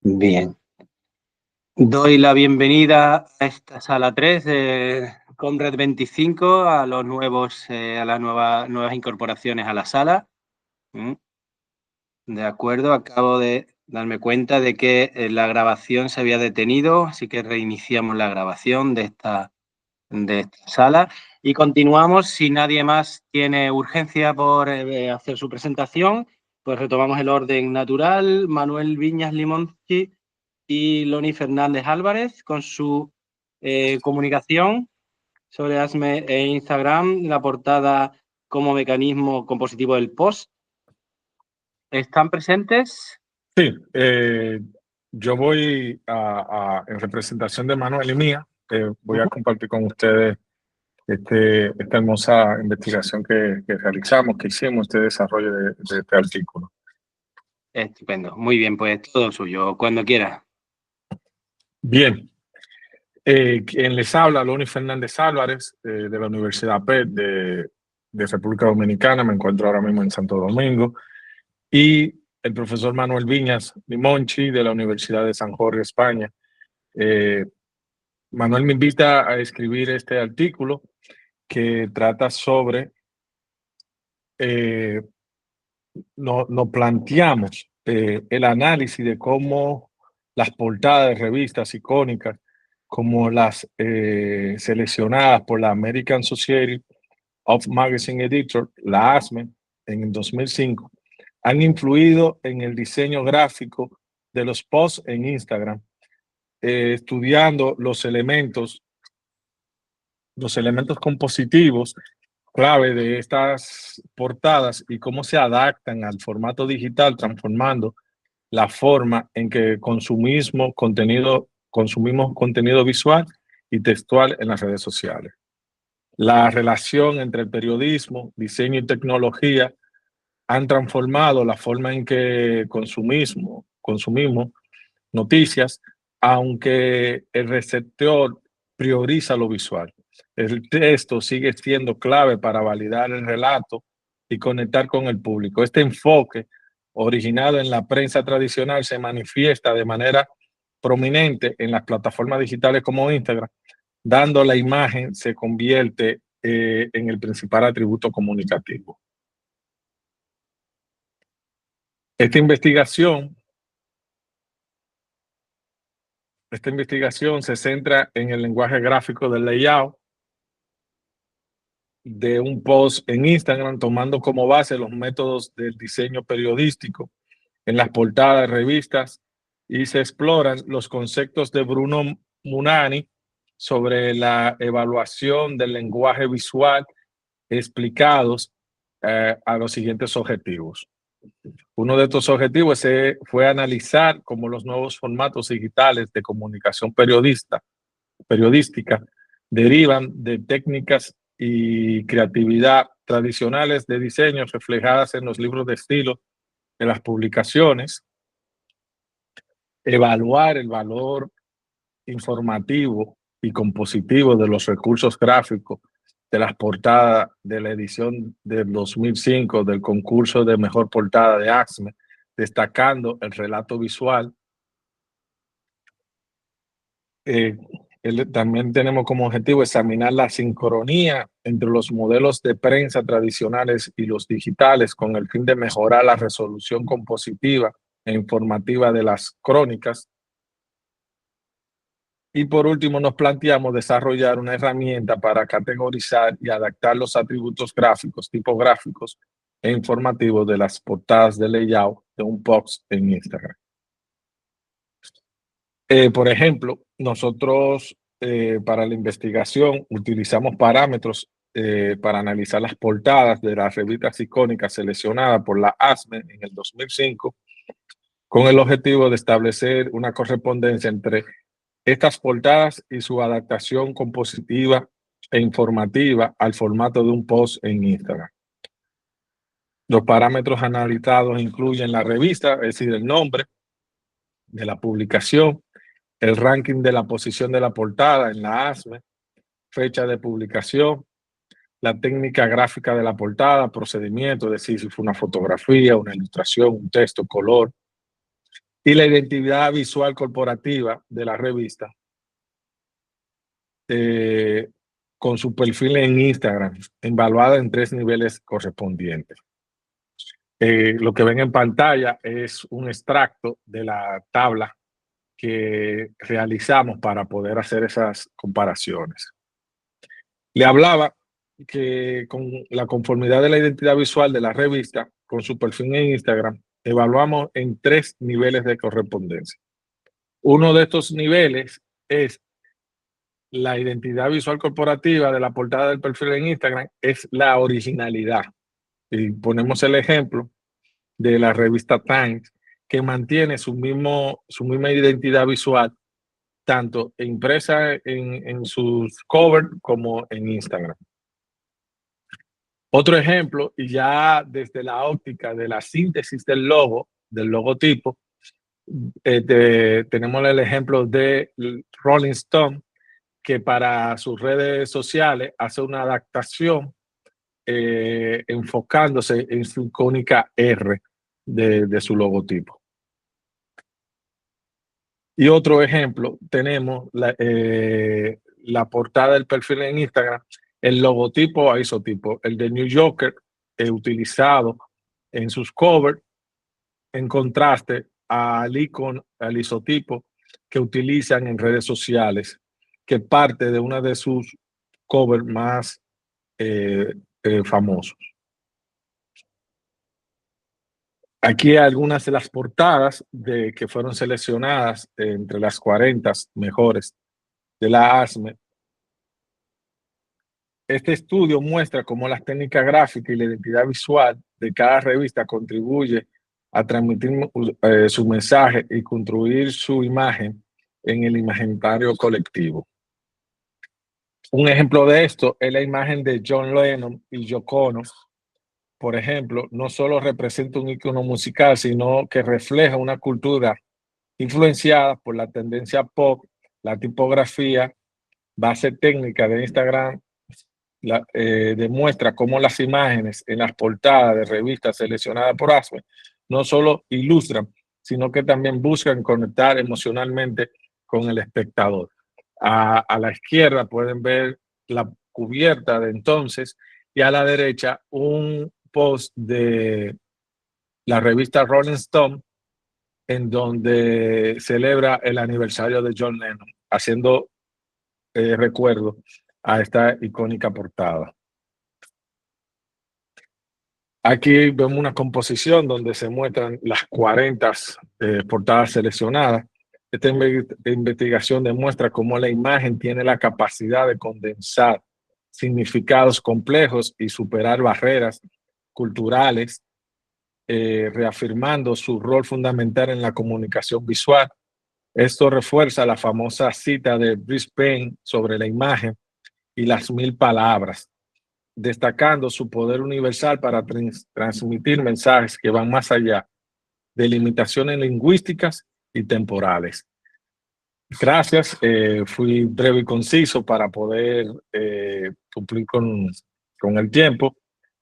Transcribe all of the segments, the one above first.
Bien. Doy la bienvenida a esta sala 3 de Comred 25, a los nuevos, a las nuevas incorporaciones a la sala. De acuerdo, acabo de darme cuenta de que la grabación se había detenido, así que reiniciamos la grabación de esta sala y continuamos. Si nadie más tiene urgencia por hacer su presentación, pues retomamos el orden natural. Manuel Viñas Limonchi y Loni Fernández Álvarez con su comunicación sobre ASME e Instagram, la portada como mecanismo compositivo del post. ¿Están presentes? Sí, yo voy en representación de Manuel y mía, voy a compartir con ustedes esta hermosa investigación que realizamos, que hicimos, este desarrollo de este artículo. Estupendo, muy bien, pues todo suyo, cuando quiera. Bien, quien les habla, Loni Fernández Álvarez, de la Universidad PET de República Dominicana, me encuentro ahora mismo en Santo Domingo, y el profesor Manuel Viñas Limonchi, de la Universidad de San Jorge, España. Manuel me invita a escribir este artículo que trata sobre, nos planteamos el análisis de cómo las portadas de revistas icónicas, como las seleccionadas por la American Society of Magazine Editors, la ASME, en el 2005, han influido en el diseño gráfico de los posts en Instagram, estudiando los elementos compositivos clave de estas portadas y cómo se adaptan al formato digital, transformando la forma en que consumimos contenido visual y textual en las redes sociales. La relación entre el periodismo, diseño y tecnología han transformado la forma en que consumimos noticias, aunque el receptor prioriza lo visual. El texto sigue siendo clave para validar el relato y conectar con el público. Este enfoque, originado en la prensa tradicional, se manifiesta de manera prominente en las plataformas digitales como Instagram, dando la imagen se convierte en el principal atributo comunicativo. Esta investigación se centra en el lenguaje gráfico del layout de un post en Instagram, tomando como base los métodos del diseño periodístico en las portadas de revistas, y se exploran los conceptos de Bruno Munani sobre la evaluación del lenguaje visual explicados a los siguientes objetivos. Uno de estos objetivos fue analizar cómo los nuevos formatos digitales de comunicación periodística derivan de técnicas y creatividad tradicionales de diseño reflejadas en los libros de estilo de las publicaciones, evaluar el valor informativo y compositivo de los recursos gráficos de las portadas de la edición del 2005 del concurso de mejor portada de ASME, destacando el relato visual. También tenemos como objetivo examinar la sincronía entre los modelos de prensa tradicionales y los digitales, con el fin de mejorar la resolución compositiva e informativa de las crónicas. Y por último, nos planteamos desarrollar una herramienta para categorizar y adaptar los atributos gráficos, tipográficos e informativos de las portadas de layout de un post en Instagram. Por ejemplo, nosotros para la investigación utilizamos parámetros para analizar las portadas de las revistas icónicas seleccionadas por la ASME en el 2005, con el objetivo de establecer una correspondencia entre estas portadas y su adaptación compositiva e informativa al formato de un post en Instagram. Los parámetros analizados incluyen la revista, es decir, el nombre de la publicación, el ranking de la posición de la portada en la ASME, fecha de publicación, la técnica gráfica de la portada, procedimiento, es decir, si fue una fotografía, una ilustración, un texto, color, y la identidad visual corporativa de la revista con su perfil en Instagram, evaluada en 3 niveles correspondientes. Lo que ven en pantalla es un extracto de la tabla que realizamos para poder hacer esas comparaciones. Le hablaba que con la conformidad de la identidad visual de la revista, con su perfil en Instagram, evaluamos en 3 niveles de correspondencia. Uno de estos niveles es la identidad visual corporativa de la portada del perfil en Instagram, es la originalidad. Y ponemos el ejemplo de la revista Times, que mantiene su misma identidad visual, tanto impresa en sus covers como en Instagram. Otro ejemplo, y ya desde la óptica de la síntesis del logo, del logotipo, tenemos el ejemplo de Rolling Stone, que para sus redes sociales hace una adaptación enfocándose en su icónica R de su logotipo. Y otro ejemplo, tenemos la portada del perfil en Instagram, el logotipo a isotipo, el de New Yorker, utilizado en sus covers, en contraste al icono, al isotipo que utilizan en redes sociales, que parte de una de sus covers más famosos. Aquí hay algunas de las portadas que fueron seleccionadas entre las 40 mejores de la ASME. Este estudio muestra cómo las técnicas gráficas y la identidad visual de cada revista contribuye a transmitir su mensaje y construir su imagen en el imaginario colectivo. Un ejemplo de esto es la imagen de John Lennon y Yoko Ono. Por ejemplo, no solo representa un icono musical, sino que refleja una cultura influenciada por la tendencia pop, la tipografía, base técnica de Instagram. Demuestra cómo las imágenes en las portadas de revistas seleccionadas por ASME no solo ilustran, sino que también buscan conectar emocionalmente con el espectador. A la izquierda pueden ver la cubierta de entonces y a la derecha un post de la revista Rolling Stone en donde celebra el aniversario de John Lennon, haciendo recuerdo a esta icónica portada. Aquí vemos una composición donde se muestran las 40 portadas seleccionadas. Esta investigación demuestra cómo la imagen tiene la capacidad de condensar significados complejos y superar barreras culturales, reafirmando su rol fundamental en la comunicación visual. Esto refuerza la famosa cita de Brisbane sobre la imagen y las 1000 palabras, destacando su poder universal para transmitir mensajes que van más allá de limitaciones lingüísticas y temporales. Gracias, fui breve y conciso para poder cumplir con el tiempo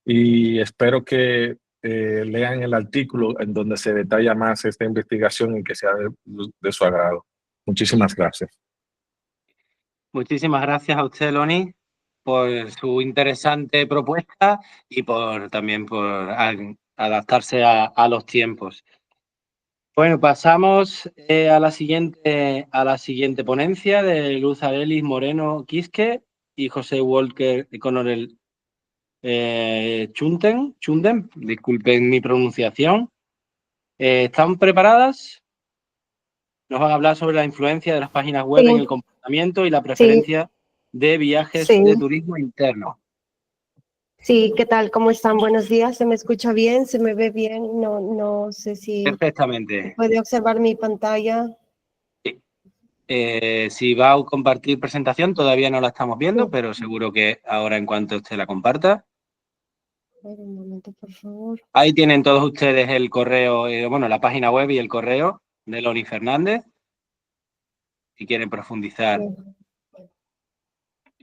y espero que lean el artículo en donde se detalla más esta investigación y que sea de su agrado. Muchísimas gracias. Muchísimas gracias a usted, Loni, por su interesante propuesta y también por adaptarse a los tiempos. Bueno, pasamos a la siguiente ponencia de Luz Arelis Moreno Quisque y José Walker Conorel Chunden, disculpen mi pronunciación. ¿Están preparadas? Nos van a hablar sobre la influencia de las páginas web en el comportamiento y la preferencia de viajes de turismo interno. Sí, ¿qué tal? ¿Cómo están? Buenos días. ¿Se me escucha bien? ¿Se me ve bien? No sé si Perfectamente. puede observar mi pantalla. Sí. Si va a compartir presentación, todavía no la estamos viendo, pero seguro que ahora en cuanto usted la comparta. Un momento, por favor. Ahí tienen todos ustedes el correo, bueno, la página web y el correo de Loni Fernández. Si quieren profundizar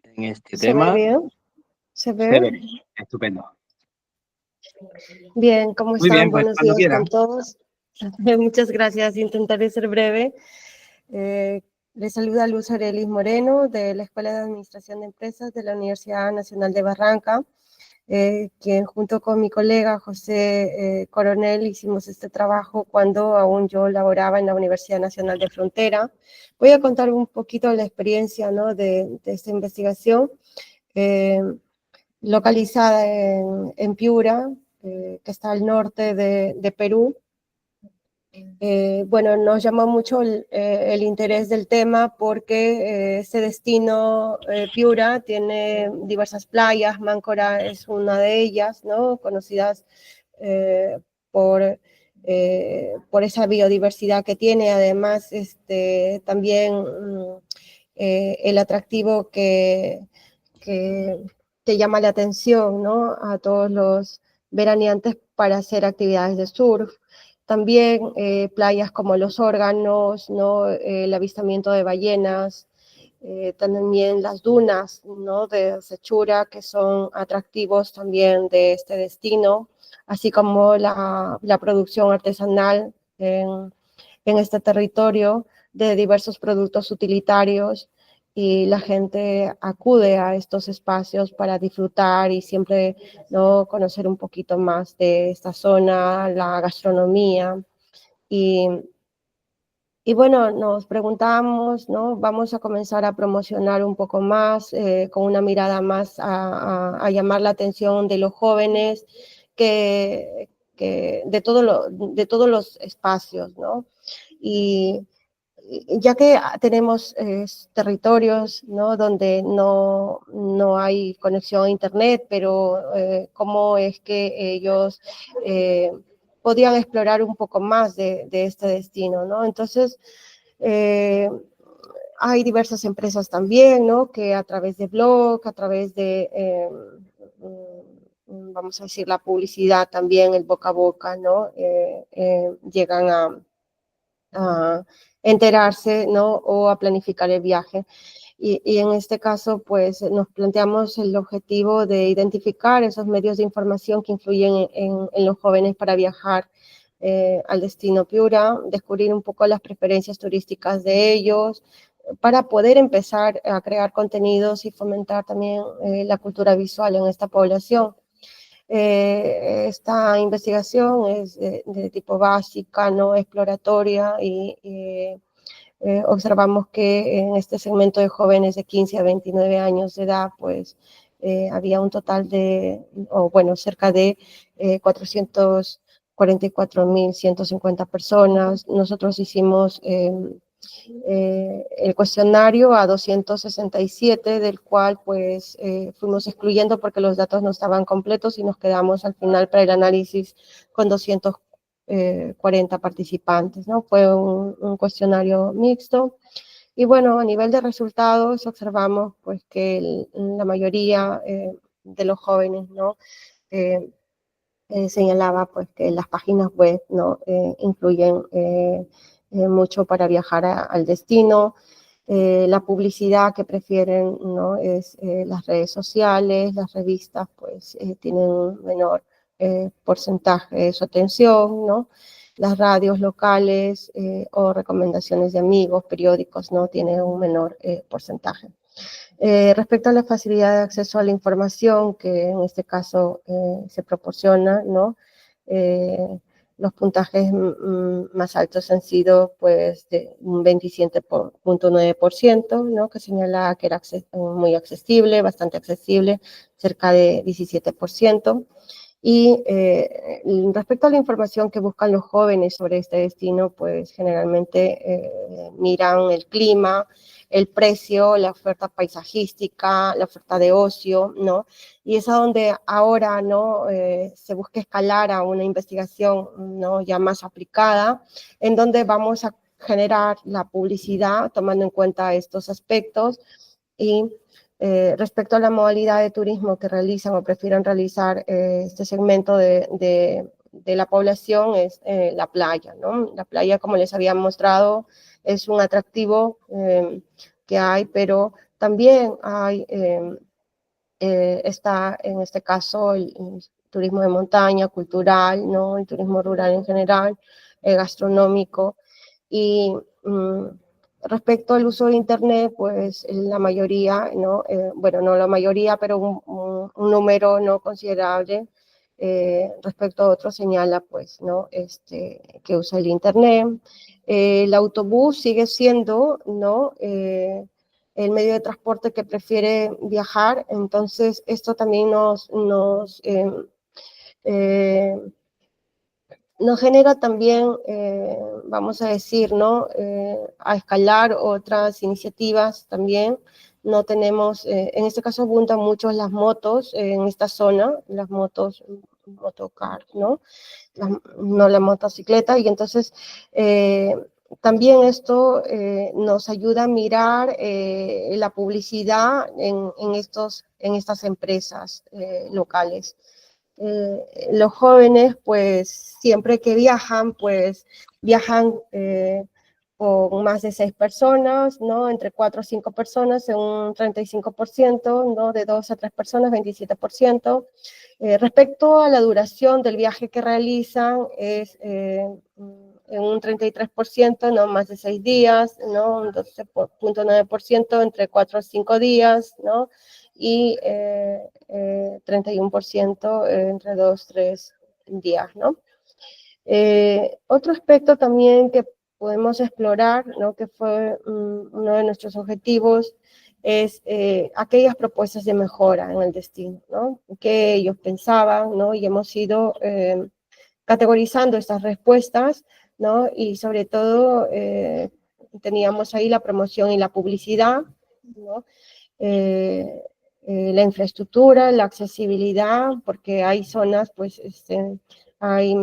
en este tema. ¿Se ve bien? ¿Se ve? Se ve. Estupendo. Bien, ¿cómo están? Muy bien, pues Buenos cuando días quieran. con todos. Muchas gracias, intentaré ser breve. Les saluda Luz Arelis Moreno de la Escuela de Administración de Empresas de la Universidad Nacional de Barranca, quien junto con mi colega José Coronel hicimos este trabajo cuando aún yo laboraba en la Universidad Nacional de Frontera. Voy a contar un poquito la experiencia, ¿no?, de esta investigación, localizada en Piura, que está al norte de Perú. Bueno, nos llamó mucho el interés del tema porque este destino, Piura, tiene diversas playas. Máncora es una de ellas, ¿no?, conocidas por, por esa biodiversidad que tiene. Además, también el atractivo que llama la atención, ¿no?, a todos los veraneantes para hacer actividades de surf. También playas como Los Órganos, ¿no?, el avistamiento de ballenas, también las dunas, ¿no?, de Sechura, que son atractivos también de este destino, así como la producción artesanal en este territorio de diversos productos utilitarios, y la gente acude a estos espacios para disfrutar y siempre, ¿no?, conocer un poquito más de esta zona, la gastronomía. Y, y bueno, nos preguntamos, ¿no?, vamos a comenzar a promocionar un poco más, con una mirada más a llamar la atención de los jóvenes, que de todos los espacios, ¿no? Y ya que tenemos territorios, ¿no?, donde no hay conexión a internet, pero cómo es que ellos podían explorar un poco más de este destino, ¿no? Entonces, hay diversas empresas también, ¿no?, que a través de blog, a través de, vamos a decir, la publicidad también, el boca a boca, ¿no?, llegan a enterarse, ¿no?, o a planificar el viaje. Y en este caso, pues nos planteamos el objetivo de identificar esos medios de información que influyen en los jóvenes para viajar al destino Piura, descubrir un poco las preferencias turísticas de ellos, para poder empezar a crear contenidos y fomentar también la cultura visual en esta población. Esta investigación es de tipo básica, no exploratoria, y observamos que en este segmento de jóvenes de 15 a 29 años de edad, pues había un total de, o bueno, cerca de 444.150 personas. Nosotros hicimos el cuestionario a 267, del cual pues fuimos excluyendo porque los datos no estaban completos, y nos quedamos al final para el análisis con 240 participantes, ¿no? Fue un cuestionario mixto. Y bueno, a nivel de resultados observamos pues que la mayoría de los jóvenes, ¿no?, señalaba pues que las páginas web, ¿no?, influyen mucho para viajar al destino. La publicidad que prefieren, ¿no?, es las redes sociales. Las revistas pues tienen un menor porcentaje de su atención, ¿no? Las radios locales o recomendaciones de amigos, periódicos, ¿no?, tienen un menor porcentaje. Respecto a la facilidad de acceso a la información que en este caso se proporciona, ¿no?, los puntajes más altos han sido pues de un 27.9%, ¿no?, que señala que era muy accesible, bastante accesible, cerca de 17%. Y respecto a la información que buscan los jóvenes sobre este destino, pues generalmente miran el clima, el precio, la oferta paisajística, la oferta de ocio, ¿no? Y es a donde ahora, ¿no?, se busca escalar a una investigación, ¿no?, ya más aplicada, en donde vamos a generar la publicidad tomando en cuenta estos aspectos. Y respecto a la modalidad de turismo que realizan o prefieren realizar este segmento de la población, es la playa, ¿no? La playa, como les había mostrado, es un atractivo que hay, pero también hay, está en este caso el turismo de montaña, cultural, ¿no?, el turismo rural en general, gastronómico. Y respecto al uso de Internet, pues la mayoría, ¿no? Bueno, no la mayoría, pero un número no considerable respecto a otro señala, pues, ¿no? Que usa el Internet. El autobús sigue siendo, ¿no? El medio de transporte que prefiere viajar, entonces esto también nos genera también, vamos a decir, ¿no? A escalar otras iniciativas también. No tenemos, en este caso abundan mucho las motos en esta zona, las motos, motocar, ¿no? No la motocicleta, y entonces también esto nos ayuda a mirar la publicidad en estas empresas locales. Los jóvenes, pues, siempre que viajan, pues, viajan con más de 6 personas, ¿no? Entre 4 o 5 personas, en un 35%, ¿no? De 2 a 3 personas, 27%. Respecto a la duración del viaje que realizan, es en un 33%, ¿no? Más de 6 días, ¿no? Un 12.9% entre 4 o 5 días, ¿no? Y 31% entre 2 o 3 días, ¿no? Otro aspecto también que podemos explorar, ¿no? Que fue uno de nuestros objetivos, es aquellas propuestas de mejora en el destino, ¿no? Que ellos pensaban, ¿no? Y hemos ido categorizando estas respuestas, ¿no? Y sobre todo teníamos ahí la promoción y la publicidad, ¿no? La infraestructura, la accesibilidad, porque hay zonas, pues, hay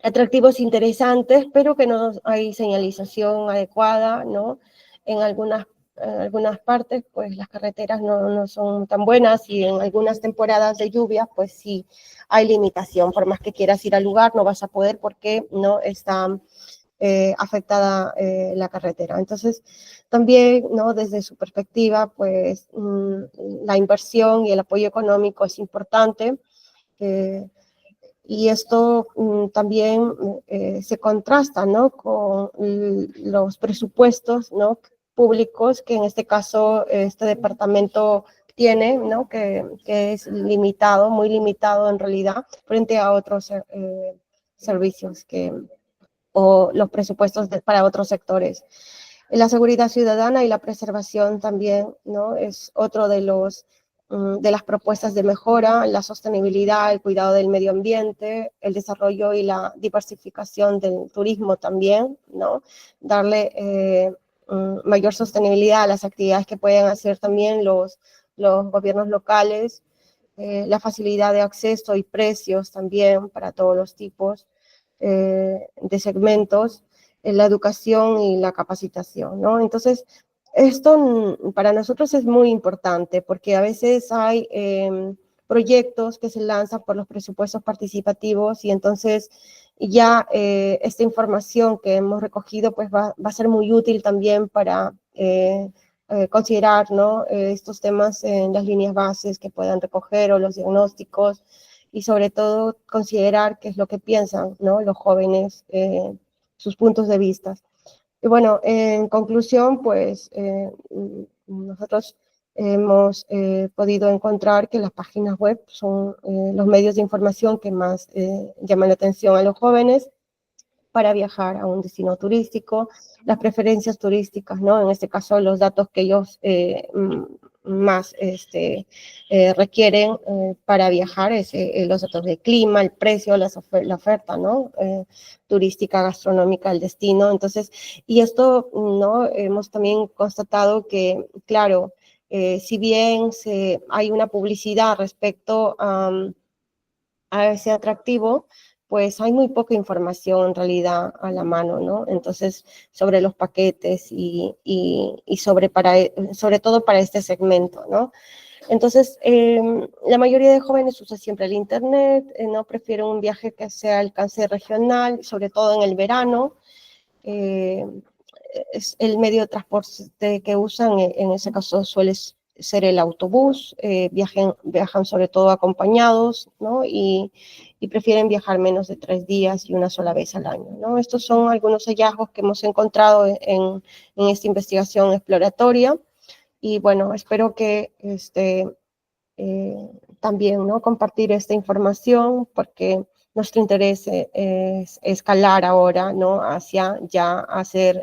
atractivos interesantes, pero que no hay señalización adecuada, ¿no? En algunas partes, pues las carreteras no son tan buenas, y en algunas temporadas de lluvia, pues sí hay limitación. Por más que quieras ir al lugar, no vas a poder porque no está afectada la carretera. Entonces, también, ¿no? Desde su perspectiva, pues la inversión y el apoyo económico es importante. Y esto también se contrasta, ¿no? Con los presupuestos, ¿no? Públicos que en este caso este departamento tiene, ¿no? Que es limitado, muy limitado en realidad, frente a otros servicios o los presupuestos para otros sectores. La seguridad ciudadana y la preservación también, ¿no? Es otro de las propuestas de mejora, la sostenibilidad, el cuidado del medio ambiente, el desarrollo y la diversificación del turismo también, ¿no? Darle mayor sostenibilidad a las actividades que pueden hacer también los gobiernos locales, la facilidad de acceso y precios también para todos los tipos de segmentos, la educación y la capacitación, ¿no? Entonces, esto para nosotros es muy importante porque a veces hay proyectos que se lanzan por los presupuestos participativos, y entonces ya esta información que hemos recogido pues va a ser muy útil también para considerar, ¿no? Estos temas en las líneas bases que puedan recoger, o los diagnósticos, y sobre todo considerar qué es lo que piensan, ¿no? Los jóvenes, sus puntos de vista. Y bueno, en conclusión, pues nosotros hemos podido encontrar que las páginas web son los medios de información que más llaman la atención a los jóvenes para viajar a un destino turístico, las preferencias turísticas, ¿no? En este caso, los datos que ellos más requieren para viajar es los datos de clima, el precio, la oferta, ¿no? Turística, gastronómica, el destino. Entonces, y esto, ¿no? Hemos también constatado que, claro, si bien hay una publicidad respecto a ese atractivo, pues hay muy poca información en realidad a la mano, ¿no? Entonces, sobre los paquetes y sobre todo para este segmento, ¿no? Entonces, la mayoría de jóvenes usa siempre el Internet, no prefieren un viaje que sea alcance regional, sobre todo en el verano. Es el medio de transporte que usan, en ese caso suele ser el autobús, viajan sobre todo acompañados, ¿no? Y prefieren viajar menos de 3 días y una sola vez al año, ¿no? Estos son algunos hallazgos que hemos encontrado en esta investigación exploratoria y bueno, espero que también, ¿no? Compartir esta información porque nuestro interés es escalar ahora, ¿no? Hacia ya hacer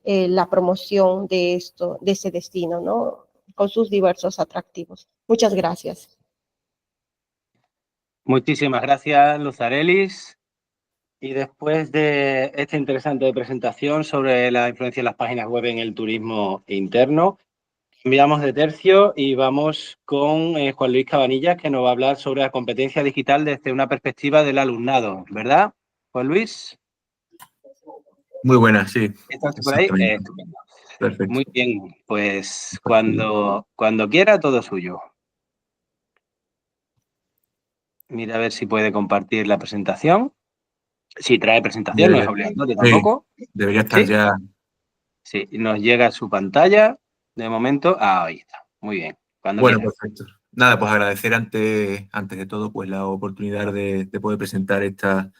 la promoción de ese destino, ¿no? Con sus diversos atractivos. Muchas gracias. Muchísimas gracias, Luz Arelis. Y después de esta interesante presentación sobre la influencia de las páginas web en el turismo interno, cambiamos de tercio y vamos con Juan Luis Cabanillas, que nos va a hablar sobre la competencia digital desde una perspectiva del alumnado, ¿verdad, Juan Luis? Muy buenas, sí. ¿Estás por ahí? Exactamente. Estupendo. Perfecto. Muy bien, pues cuando quiera, todo suyo. Mira a ver si puede compartir la presentación. Si trae presentación, no es obligatorio tampoco. Debería estar ¿Sí? ya. Sí, nos llega a su pantalla. De momento, ahí está. Muy bien. Cuando Bueno, quiera. perfecto. Nada, pues agradecer antes de todo pues la oportunidad de poder presentar esta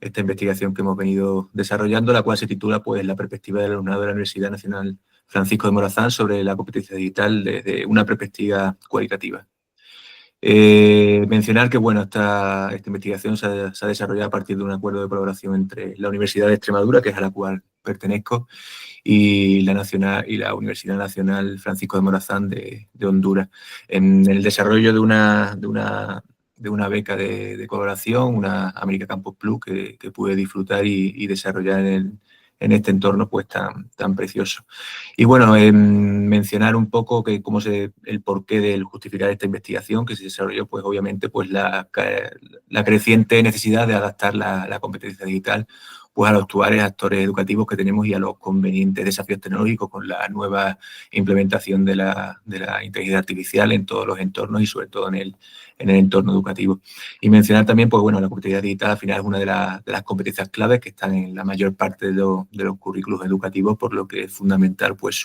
investigación que hemos venido desarrollando, la cual se titula pues La perspectiva del alumnado de la Universidad Nacional Francisco de Morazán sobre la competencia digital desde una perspectiva cualitativa. Mencionar que bueno, esta investigación se ha desarrollado a partir de un acuerdo de colaboración entre la Universidad de Extremadura, que es a la cual pertenezco, y la Universidad Nacional Francisco de Morazán de Honduras, en el desarrollo de una beca de colaboración, una America Campus Plus, que pude disfrutar y desarrollar en este entorno pues tan precioso. Y bueno, mencionar un poco el porqué del justificar esta investigación que se desarrolló, pues obviamente pues la creciente necesidad de adaptar la competencia digital pues a los actuales actores educativos que tenemos y a los convenientes desafíos tecnológicos con la nueva implementación de la inteligencia artificial en todos los entornos y sobre todo en el entorno educativo. Y mencionar también, pues bueno, la competencia digital al final es una de las competencias claves que están en la mayor parte de los currículos educativos, por lo que es fundamental pues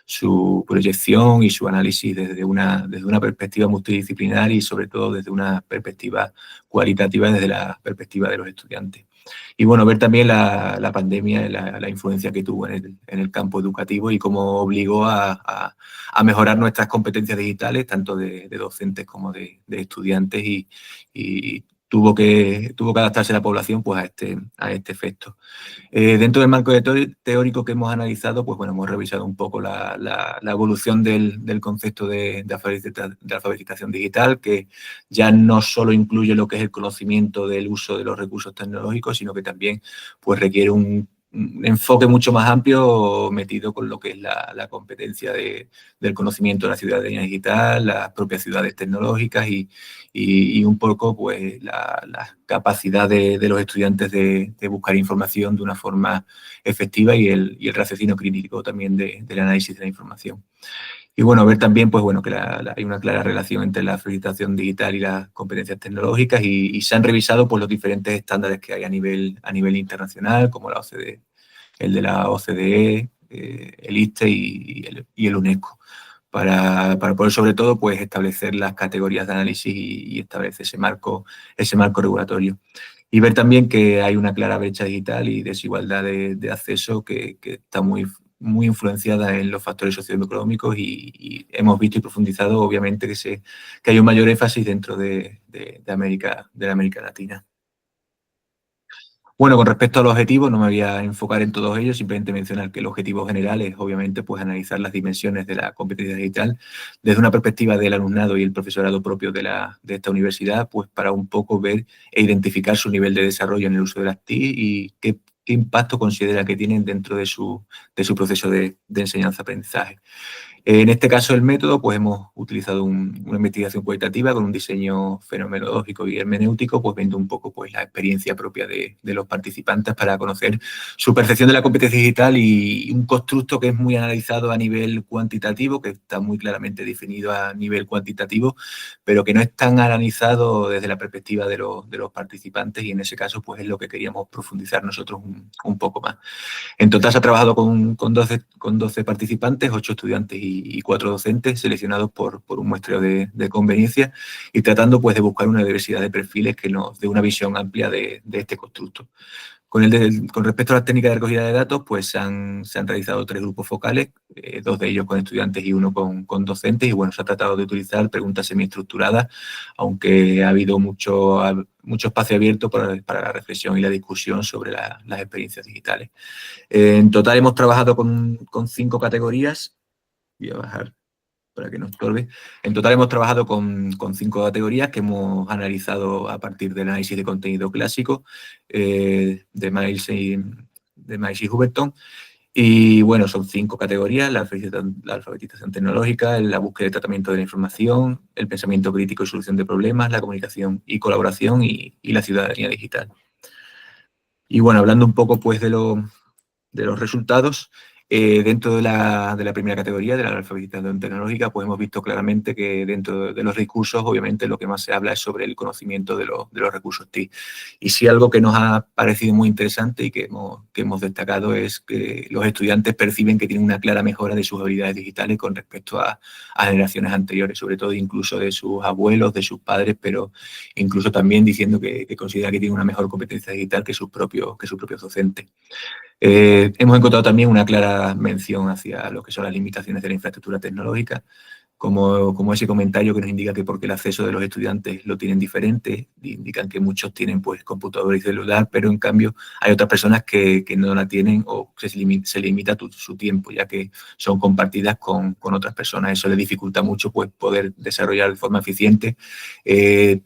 su proyección y su análisis desde una perspectiva multidisciplinar y sobre todo desde una perspectiva cualitativa, desde la perspectiva de los estudiantes. Y bueno, ver también la pandemia, la influencia que tuvo en el campo educativo y cómo obligó a mejorar nuestras competencias digitales, tanto de docentes como de estudiantes, y tuvo que adaptarse la población pues a este efecto. Dentro del marco teórico que hemos analizado, pues bueno, hemos revisado un poco la evolución del concepto de alfabetización digital, que ya no solo incluye lo que es el conocimiento del uso de los recursos tecnológicos, sino que también pues requiere un enfoque mucho más amplio metido con lo que es la competencia del conocimiento de la ciudadanía digital, las propias ciudades tecnológicas y un poco pues la capacidad de los estudiantes de buscar información de una forma efectiva y el raciocinio crítico también del análisis de la información. Y bueno, ver también pues bueno, que hay una clara relación entre la alfabetización digital y las competencias tecnológicas y se han revisado pues los diferentes estándares que hay a nivel internacional, como la OCDE, el de la OCDE, el ISTE y el UNESCO, para poder sobre todo pues establecer las categorías de análisis y establecer ese marco regulatorio. Y ver también que hay una clara brecha digital y desigualdad de acceso que está muy influenciada en los factores socioeconómicos y hemos visto y profundizado obviamente que hay un mayor énfasis dentro de la América Latina. Bueno, con respecto a los objetivos, no me voy a enfocar en todos ellos, simplemente mencionar que el objetivo general es, obviamente, pues analizar las dimensiones de la competencia digital desde una perspectiva del alumnado y el profesorado propio de esta universidad, pues para un poco ver e identificar su nivel de desarrollo en el uso de las TIC y qué impacto considera que tienen dentro de su proceso de enseñanza-aprendizaje. En este caso, el método, pues hemos utilizado una investigación cualitativa con un diseño fenomenológico y hermenéutico, pues viendo un poco pues, la experiencia propia de los participantes para conocer su percepción de la competencia digital y un constructo que es muy analizado a nivel cuantitativo, que está muy claramente definido a nivel cuantitativo, pero que no es tan analizado desde la perspectiva de los participantes y en ese caso pues es lo que queríamos profundizar nosotros un poco más. En total se ha trabajado con 12 participantes, 8 estudiantes y y 4 docentes seleccionados por un muestreo de conveniencia y tratando pues de buscar una diversidad de perfiles que nos dé una visión amplia de este constructo. Con respecto a las técnicas de recogida de datos, pues se han realizado 3 grupos focales, 2 de ellos con estudiantes y 1 con docentes, y bueno, se ha tratado de utilizar preguntas semiestructuradas, aunque ha habido mucho espacio abierto para la reflexión y la discusión sobre las experiencias digitales. En total hemos trabajado con 5 categorías. Voy a bajar para que no estorbe. En total hemos trabajado con 5 categorías que hemos analizado a partir del análisis de contenido clásico de Miles y Huberton. Y bueno, son 5 categorías: la alfabetización tecnológica, la búsqueda y tratamiento de la información, el pensamiento crítico y solución de problemas, la comunicación y colaboración y la ciudadanía digital. Y bueno, hablando un poco pues de los resultados, dentro de la primera categoría, de la alfabetización tecnológica, pues hemos visto claramente que dentro de los recursos, obviamente, lo que más se habla es sobre el conocimiento de los recursos TIC. Y sí, algo que nos ha parecido muy interesante y que hemos destacado es que los estudiantes perciben que tienen una clara mejora de sus habilidades digitales con respecto a generaciones anteriores, sobre todo incluso de sus abuelos, de sus padres, pero incluso también diciendo que considera que tienen una mejor competencia digital que sus propios docentes. Hemos encontrado también una clara mención hacia lo que son las limitaciones de la infraestructura tecnológica, como ese comentario que nos indica que porque el acceso de los estudiantes lo tienen diferente, indican que muchos tienen pues computador y celular, pero en cambio hay otras personas que no la tienen o se limita su tiempo, ya que son compartidas con otras personas. Eso les dificulta mucho pues poder desarrollar de forma eficiente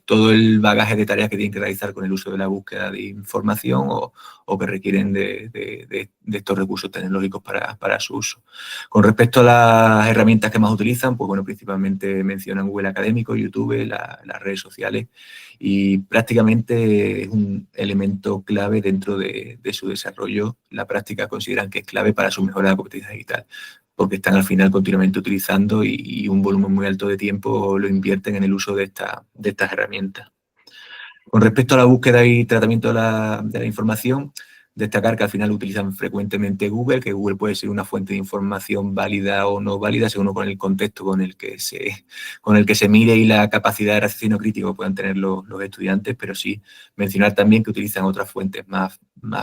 todo el bagaje de tareas que tienen que realizar con el uso de la búsqueda de información o que requieren de estos recursos tecnológicos para su uso. Con respecto a las herramientas que más utilizan, pues bueno, principalmente mencionan Google Académico, YouTube, las redes sociales, y prácticamente es un elemento clave dentro de su desarrollo. La práctica consideran que es clave para su mejora de la competencia digital, porque están al final continuamente utilizando y un volumen muy alto de tiempo lo invierten en el uso de estas herramientas. Con respecto a la búsqueda y tratamiento de la información, destacar que al final utilizan frecuentemente Google, que Google puede ser una fuente de información válida o no válida según con el contexto con el que se mire y la capacidad de raciocinio crítico que puedan tener los estudiantes, pero sí mencionar también que utilizan otras fuentes más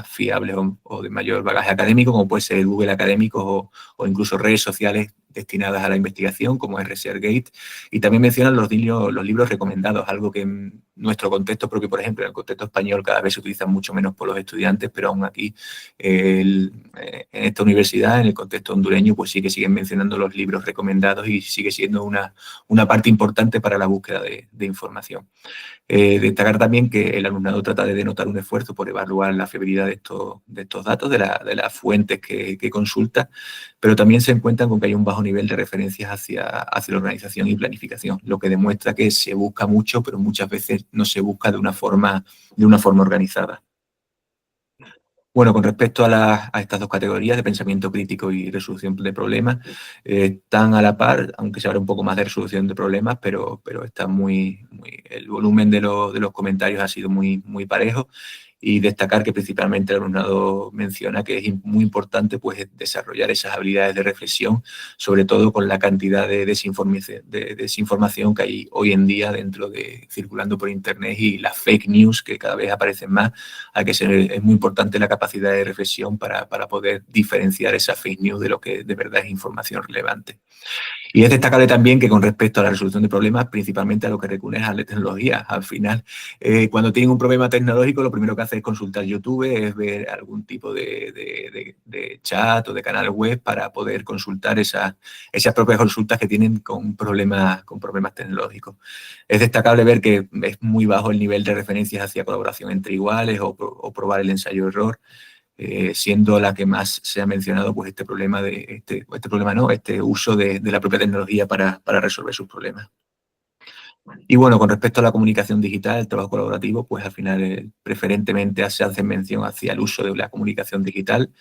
fiables o de mayor bagaje académico, como puede ser Google Académico o incluso redes sociales destinadas a la investigación, como es ResearchGate, y también mencionan los libros recomendados, algo que en nuestro contexto propio, por ejemplo, en el contexto español, cada vez se utilizan mucho menos por los estudiantes, pero aún aquí, en esta universidad, en el contexto hondureño, pues sí que siguen mencionando los libros recomendados y sigue siendo una parte importante para la búsqueda de información. Destacar también que el alumnado trata de denotar un esfuerzo por evaluar la fiabilidad de estos datos, de las fuentes que consulta, pero también se encuentran con que hay un bajo nivel de referencias hacia la organización y planificación, lo que demuestra que se busca mucho, pero muchas veces no se busca de una forma organizada. Bueno, con respecto a estas 2 categorías de pensamiento crítico y resolución de problemas, están a la par, aunque se habla un poco más de resolución de problemas, pero está el volumen de los comentarios ha sido muy parejo, y destacar que principalmente el alumnado menciona que es muy importante pues, desarrollar esas habilidades de reflexión, sobre todo con la cantidad de desinformación que hay hoy en día circulando por Internet y las fake news que cada vez aparecen más. Es muy importante la capacidad de reflexión para poder diferenciar esa fake news de lo que de verdad es información relevante. Y es destacable también que con respecto a la resolución de problemas, principalmente a lo que recurren es a la tecnología. Al final, cuando tienen un problema tecnológico, lo primero que hacen es consultar YouTube, es ver algún tipo de chat o de canal web para poder consultar esas propias consultas que tienen con problemas tecnológicos. Es destacable ver que es muy bajo el nivel de referencias hacia colaboración entre iguales o probar el ensayo-error, siendo la que más se ha mencionado pues este uso de la propia tecnología para resolver sus problemas. Y bueno, con respecto a la comunicación digital, el trabajo colaborativo, pues al final preferentemente se hace mención hacia el uso de la comunicación digital,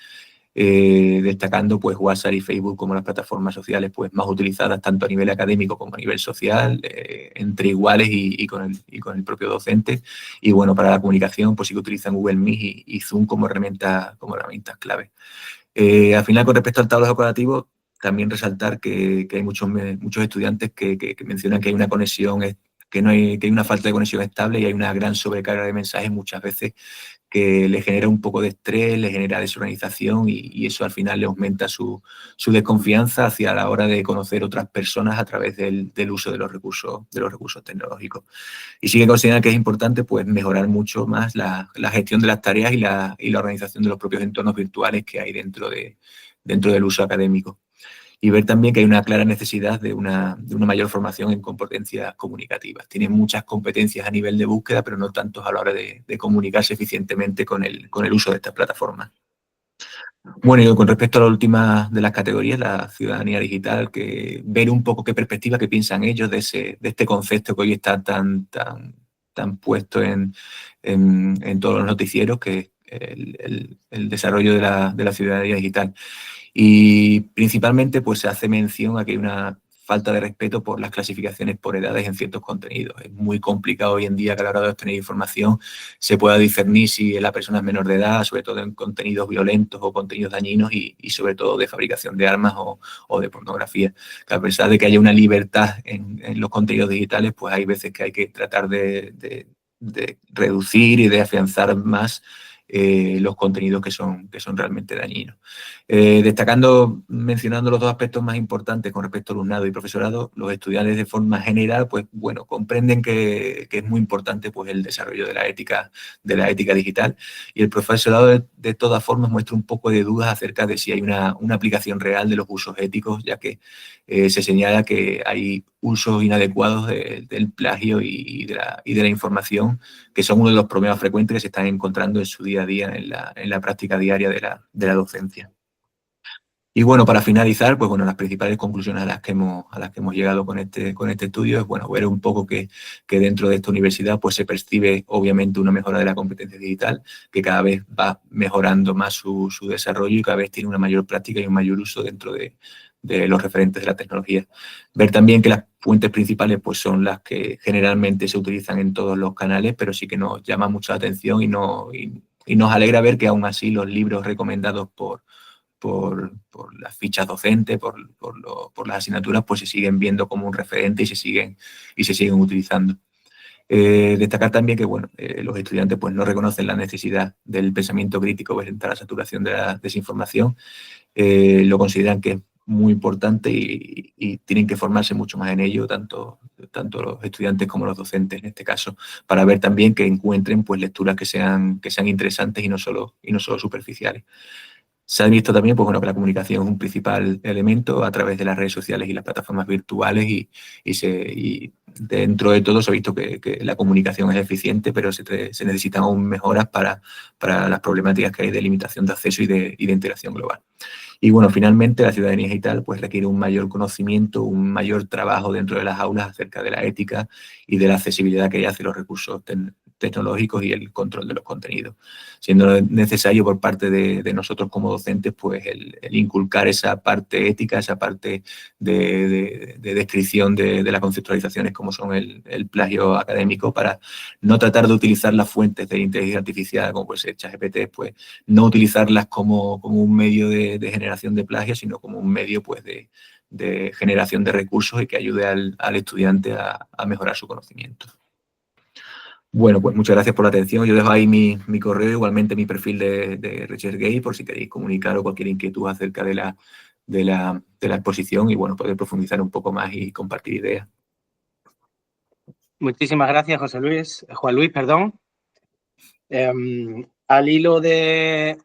destacando pues WhatsApp y Facebook como las plataformas sociales pues más utilizadas tanto a nivel académico como a nivel social, entre iguales y con el propio docente. Y bueno, para la comunicación pues sí que utilizan Google Meet y Zoom como herramientas clave. Al final, con respecto al trabajo colaborativo, también resaltar que hay muchos estudiantes que mencionan que hay una conexión, que hay una falta de conexión estable y hay una gran sobrecarga de mensajes muchas veces que le genera un poco de estrés, le genera desorganización y eso al final le aumenta su desconfianza hacia la hora de conocer otras personas a través del uso de los recursos tecnológicos. Y sí que consideran que es importante pues, mejorar mucho más la gestión de las tareas y la organización de los propios entornos virtuales que hay dentro del uso académico. Y ver también que hay una clara necesidad de una mayor formación en competencias comunicativas. Tienen muchas competencias a nivel de búsqueda, pero no tantos a la hora de comunicarse eficientemente con el uso de estas plataformas. Bueno, y con respecto a la última de las categorías, la ciudadanía digital, que ver un poco qué perspectiva, qué piensan ellos de este concepto que hoy está tan puesto en todos los noticieros, que es el desarrollo de la ciudadanía digital. Y principalmente pues se hace mención a que hay una falta de respeto por las clasificaciones por edades en ciertos contenidos. Es muy complicado hoy en día que a la hora de obtener información se pueda discernir si la persona es menor de edad, sobre todo en contenidos violentos o contenidos dañinos y sobre todo de fabricación de armas o de pornografía. Que a pesar de que haya una libertad en los contenidos digitales, pues hay veces que hay que tratar de reducir y de afianzar más los contenidos que son realmente dañinos. Mencionando los dos aspectos más importantes con respecto al alumnado y profesorado, los estudiantes de forma general, pues bueno, comprenden que es muy importante pues, el desarrollo de la ética digital, y el profesorado de todas formas muestra un poco de dudas acerca de si hay una aplicación real de los usos éticos, ya que se señala que hay usos inadecuados del plagio y de la información, que son uno de los problemas frecuentes que se están encontrando en su día a día en la práctica diaria de la docencia. Y bueno, para finalizar, pues bueno, las principales conclusiones a las que hemos llegado con este estudio es, bueno, ver un poco que dentro de esta universidad pues se percibe obviamente una mejora de la competencia digital, que cada vez va mejorando más su desarrollo y cada vez tiene una mayor práctica y un mayor uso dentro de los referentes de la tecnología. Ver también que las fuentes principales pues son las que generalmente se utilizan en todos los canales, pero sí que nos llama mucho la atención y nos alegra ver que aún así los libros recomendados por las fichas docentes, por las asignaturas, pues se siguen viendo como un referente y se siguen utilizando. Destacar también que bueno, los estudiantes pues, no reconocen la necesidad del pensamiento crítico frente a la saturación de la desinformación, lo consideran que es muy importante y tienen que formarse mucho más en ello, tanto los estudiantes como los docentes en este caso, para ver también que encuentren pues, lecturas que sean interesantes y no solo superficiales. Se ha visto también pues, bueno, que la comunicación es un principal elemento a través de las redes sociales y las plataformas virtuales y dentro de todo se ha visto que la comunicación es eficiente, pero se necesitan aún mejoras para las problemáticas que hay de limitación de acceso y de integración global. Y bueno, finalmente la ciudadanía digital pues, requiere un mayor conocimiento, un mayor trabajo dentro de las aulas acerca de la ética y de la accesibilidad que hay hacia los recursos tecnológicos y el control de los contenidos, siendo necesario por parte de nosotros como docentes pues el inculcar esa parte ética, esa parte de descripción de las conceptualizaciones como son el plagio académico, para no tratar de utilizar las fuentes de inteligencia artificial como puede ser ChatGPT, pues no utilizarlas como un medio de generación de plagio, sino como un medio pues de generación de recursos y que ayude al estudiante a mejorar su conocimiento. Bueno, pues muchas gracias por la atención. Yo dejo ahí mi correo, igualmente mi perfil de ResearchGate, por si queréis comunicar o cualquier inquietud acerca de la exposición y bueno, poder profundizar un poco más y compartir ideas. Muchísimas gracias, Juan Luis, perdón. Al hilo de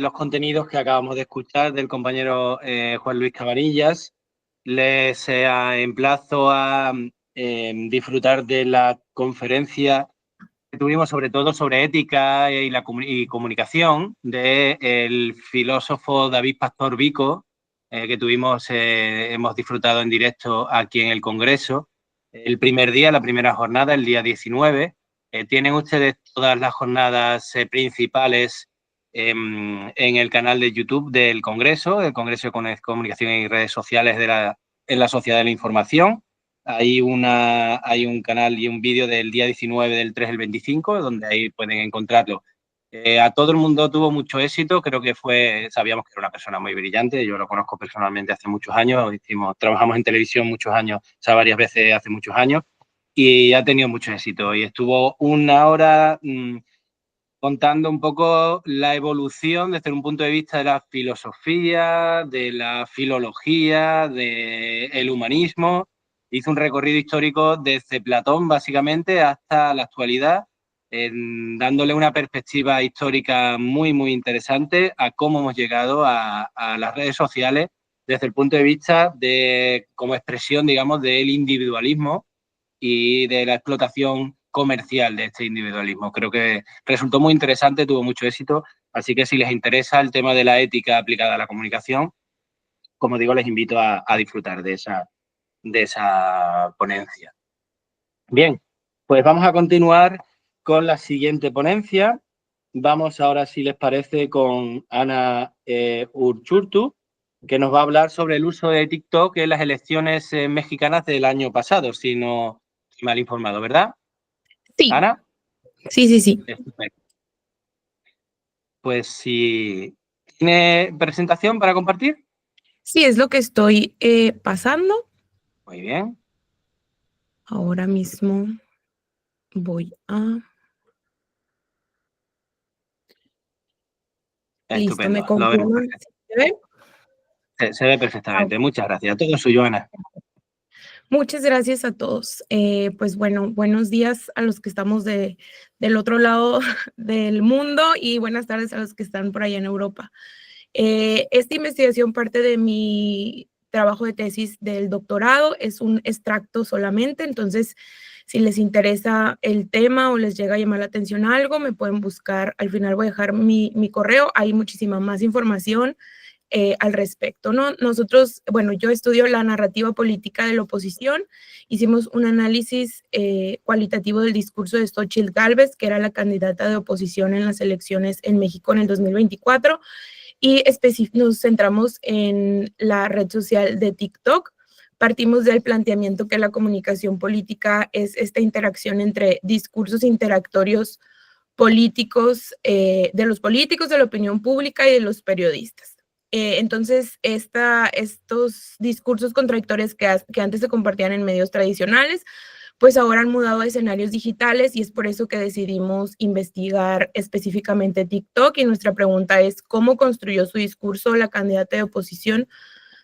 los contenidos que acabamos de escuchar del compañero Juan Luis Cabanillas, les emplazo a disfrutar de la conferencia que tuvimos sobre todo sobre ética y comunicación del filósofo David Pastor Vico, que hemos disfrutado en directo aquí en el Congreso. El primer día, la primera jornada, el día 19. Tienen ustedes todas las jornadas principales en el canal de YouTube del Congreso de Comunicación y Redes Sociales en la Sociedad de la Información. Hay un canal y un vídeo del día 19 del 3 al 25, donde ahí pueden encontrarlo A todo el mundo tuvo mucho éxito, creo que sabíamos que era una persona muy brillante, yo lo conozco personalmente hace muchos años, trabajamos en televisión muchos años, o sea, varias veces hace muchos años, y ha tenido mucho éxito. Y estuvo una hora contando un poco la evolución desde un punto de vista de la filosofía, de la filología, del humanismo. Hizo un recorrido histórico desde Platón, básicamente, hasta la actualidad, dándole una perspectiva histórica muy, muy interesante a cómo hemos llegado a las redes sociales desde el punto de vista como expresión, digamos, del individualismo y de la explotación comercial de este individualismo. Creo que resultó muy interesante, tuvo mucho éxito, así que si les interesa el tema de la ética aplicada a la comunicación, como digo, les invito a disfrutar de esa ponencia. Bien, pues vamos a continuar con la siguiente ponencia. Vamos ahora, si les parece, con Ana Urchurtu, que nos va a hablar sobre el uso de TikTok en las elecciones mexicanas del año pasado, si no estoy mal informado, ¿verdad? Sí. ¿Ana? Sí. Estupendo. Pues si tiene presentación para compartir. Sí, es lo que estoy pasando. Muy bien. Ahora mismo voy a... Listo, ¿me Estupendo. Lo vemos confirman? ¿Se ve? Se ve perfectamente. Muchas gracias. Todo suyo, Ana. Muchas gracias a todos. Pues bueno, buenos días a los que estamos del otro lado del mundo y buenas tardes a los que están por allá en Europa. Esta investigación parte de mi trabajo de tesis del doctorado, es un extracto solamente, entonces si les interesa el tema o les llega a llamar la atención algo, me pueden buscar, al final voy a dejar mi correo, hay muchísima más información al respecto, ¿no? Nosotros, bueno, yo estudio la narrativa política de la oposición, hicimos un análisis cualitativo del discurso de Xóchitl Gálvez, que era la candidata de oposición en las elecciones en México en el 2024, y nos centramos en la red social de TikTok. Partimos del planteamiento que la comunicación política es esta interacción entre discursos interactorios políticos, de los políticos, de la opinión pública y de los periodistas. Entonces, estos discursos contradictorios que antes se compartían en medios tradicionales, pues ahora han mudado a escenarios digitales y es por eso que decidimos investigar específicamente TikTok y nuestra pregunta es ¿cómo construyó su discurso la candidata de oposición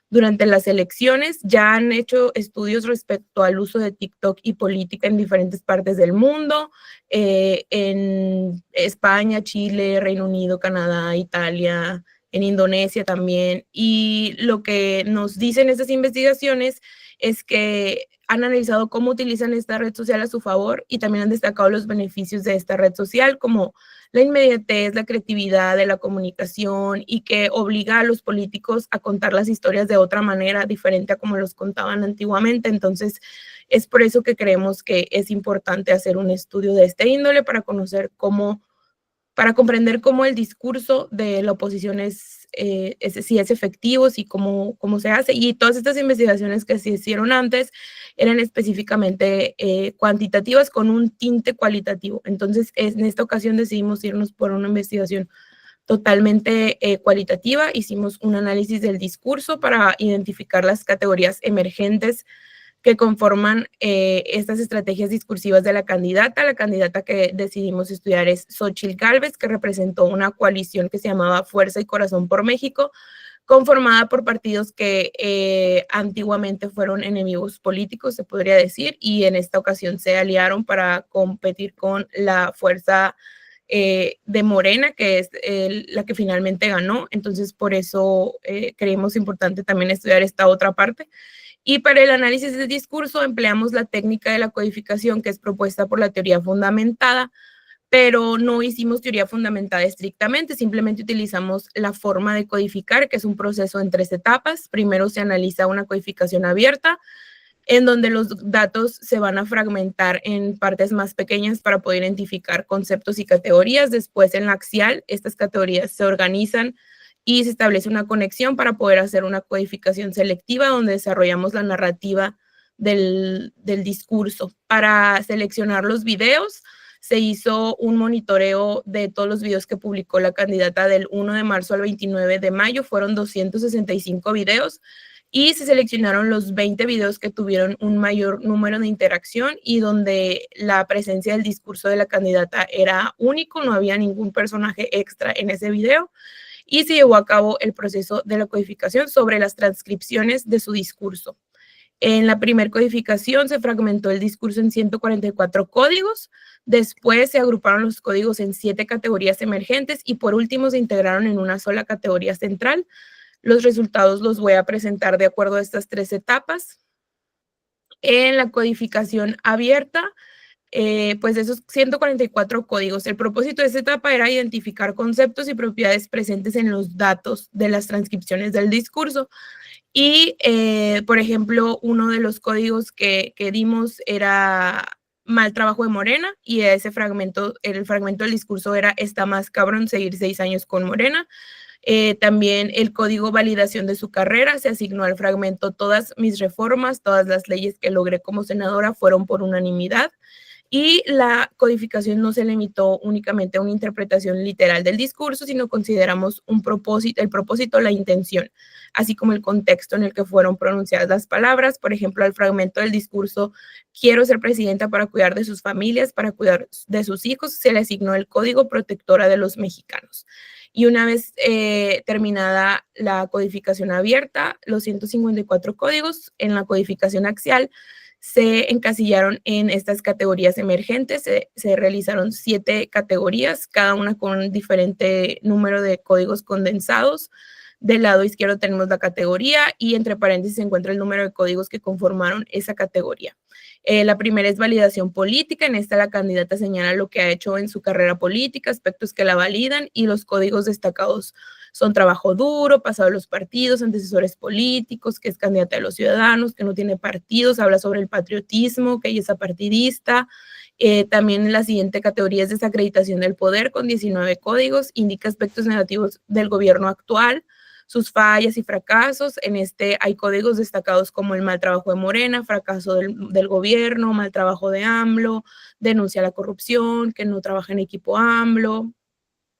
durante las elecciones? Ya han hecho estudios respecto al uso de TikTok y política en diferentes partes del mundo, en España, Chile, Reino Unido, Canadá, Italia, en Indonesia también, y lo que nos dicen estas investigaciones es que han analizado cómo utilizan esta red social a su favor y también han destacado los beneficios de esta red social como la inmediatez, la creatividad de la comunicación y que obliga a los políticos a contar las historias de otra manera diferente a como los contaban antiguamente. Entonces, es por eso que creemos que es importante hacer un estudio de este índole para conocer para comprender cómo el discurso de la oposición si es efectivo, si cómo se hace. Y todas estas investigaciones que se hicieron antes eran específicamente cuantitativas con un tinte cualitativo. Entonces, en esta ocasión decidimos irnos por una investigación totalmente cualitativa. Hicimos un análisis del discurso para identificar las categorías emergentes que conforman estas estrategias discursivas de la candidata. La candidata que decidimos estudiar es Xóchitl Gálvez, que representó una coalición que se llamaba Fuerza y Corazón por México, conformada por partidos que antiguamente fueron enemigos políticos, se podría decir, y en esta ocasión se aliaron para competir con la fuerza de Morena, que es la que finalmente ganó. Entonces, por eso creemos importante también estudiar esta otra parte. Y para el análisis del discurso empleamos la técnica de la codificación que es propuesta por la teoría fundamentada, pero no hicimos teoría fundamentada estrictamente, simplemente utilizamos la forma de codificar, que es un proceso en 3 etapas. Primero se analiza una codificación abierta, en donde los datos se van a fragmentar en partes más pequeñas para poder identificar conceptos y categorías. Después en la axial, estas categorías se organizan y se establece una conexión para poder hacer una codificación selectiva donde desarrollamos la narrativa del discurso. Para seleccionar los videos, se hizo un monitoreo de todos los videos que publicó la candidata del 1 de marzo al 29 de mayo. Fueron 265 videos y se seleccionaron los 20 videos que tuvieron un mayor número de interacción y donde la presencia del discurso de la candidata era único, no había ningún personaje extra en ese video, y se llevó a cabo el proceso de la codificación sobre las transcripciones de su discurso. En la primera codificación se fragmentó el discurso en 144 códigos, después se agruparon los códigos en 7 categorías emergentes y por último se integraron en una sola categoría central. Los resultados los voy a presentar de acuerdo a estas 3 etapas. En la codificación abierta, pues de esos 144 códigos, el propósito de esta etapa era identificar conceptos y propiedades presentes en los datos de las transcripciones del discurso. Y, por ejemplo, uno de los códigos que dimos era mal trabajo de Morena, y ese fragmento, el fragmento del discurso era está más cabrón seguir 6 años con Morena. También el código validación de su carrera se asignó al fragmento todas mis reformas, todas las leyes que logré como senadora fueron por unanimidad. Y la codificación no se limitó únicamente a una interpretación literal del discurso, sino consideramos el propósito, la intención, así como el contexto en el que fueron pronunciadas las palabras. Por ejemplo, al fragmento del discurso, quiero ser presidenta para cuidar de sus familias, para cuidar de sus hijos, se le asignó el código protectora de los mexicanos. Y una vez terminada la codificación abierta, los 154 códigos en la codificación axial se encasillaron en estas categorías emergentes. Se realizaron 7 categorías, cada una con un diferente número de códigos condensados. Del lado izquierdo tenemos la categoría y entre paréntesis se encuentra el número de códigos que conformaron esa categoría. La primera es validación política. En esta la candidata señala lo que ha hecho en su carrera política, aspectos que la validan, y los códigos destacados son trabajo duro, pasado de los partidos, antecesores políticos, que es candidata de los ciudadanos, que no tiene partidos, habla sobre el patriotismo, que ella es apartidista. También la siguiente categoría es desacreditación del poder con 19 códigos, indica aspectos negativos del gobierno actual, sus fallas y fracasos. En este hay códigos destacados como el mal trabajo de Morena, fracaso del gobierno, mal trabajo de AMLO, denuncia la corrupción, que no trabaja en equipo AMLO,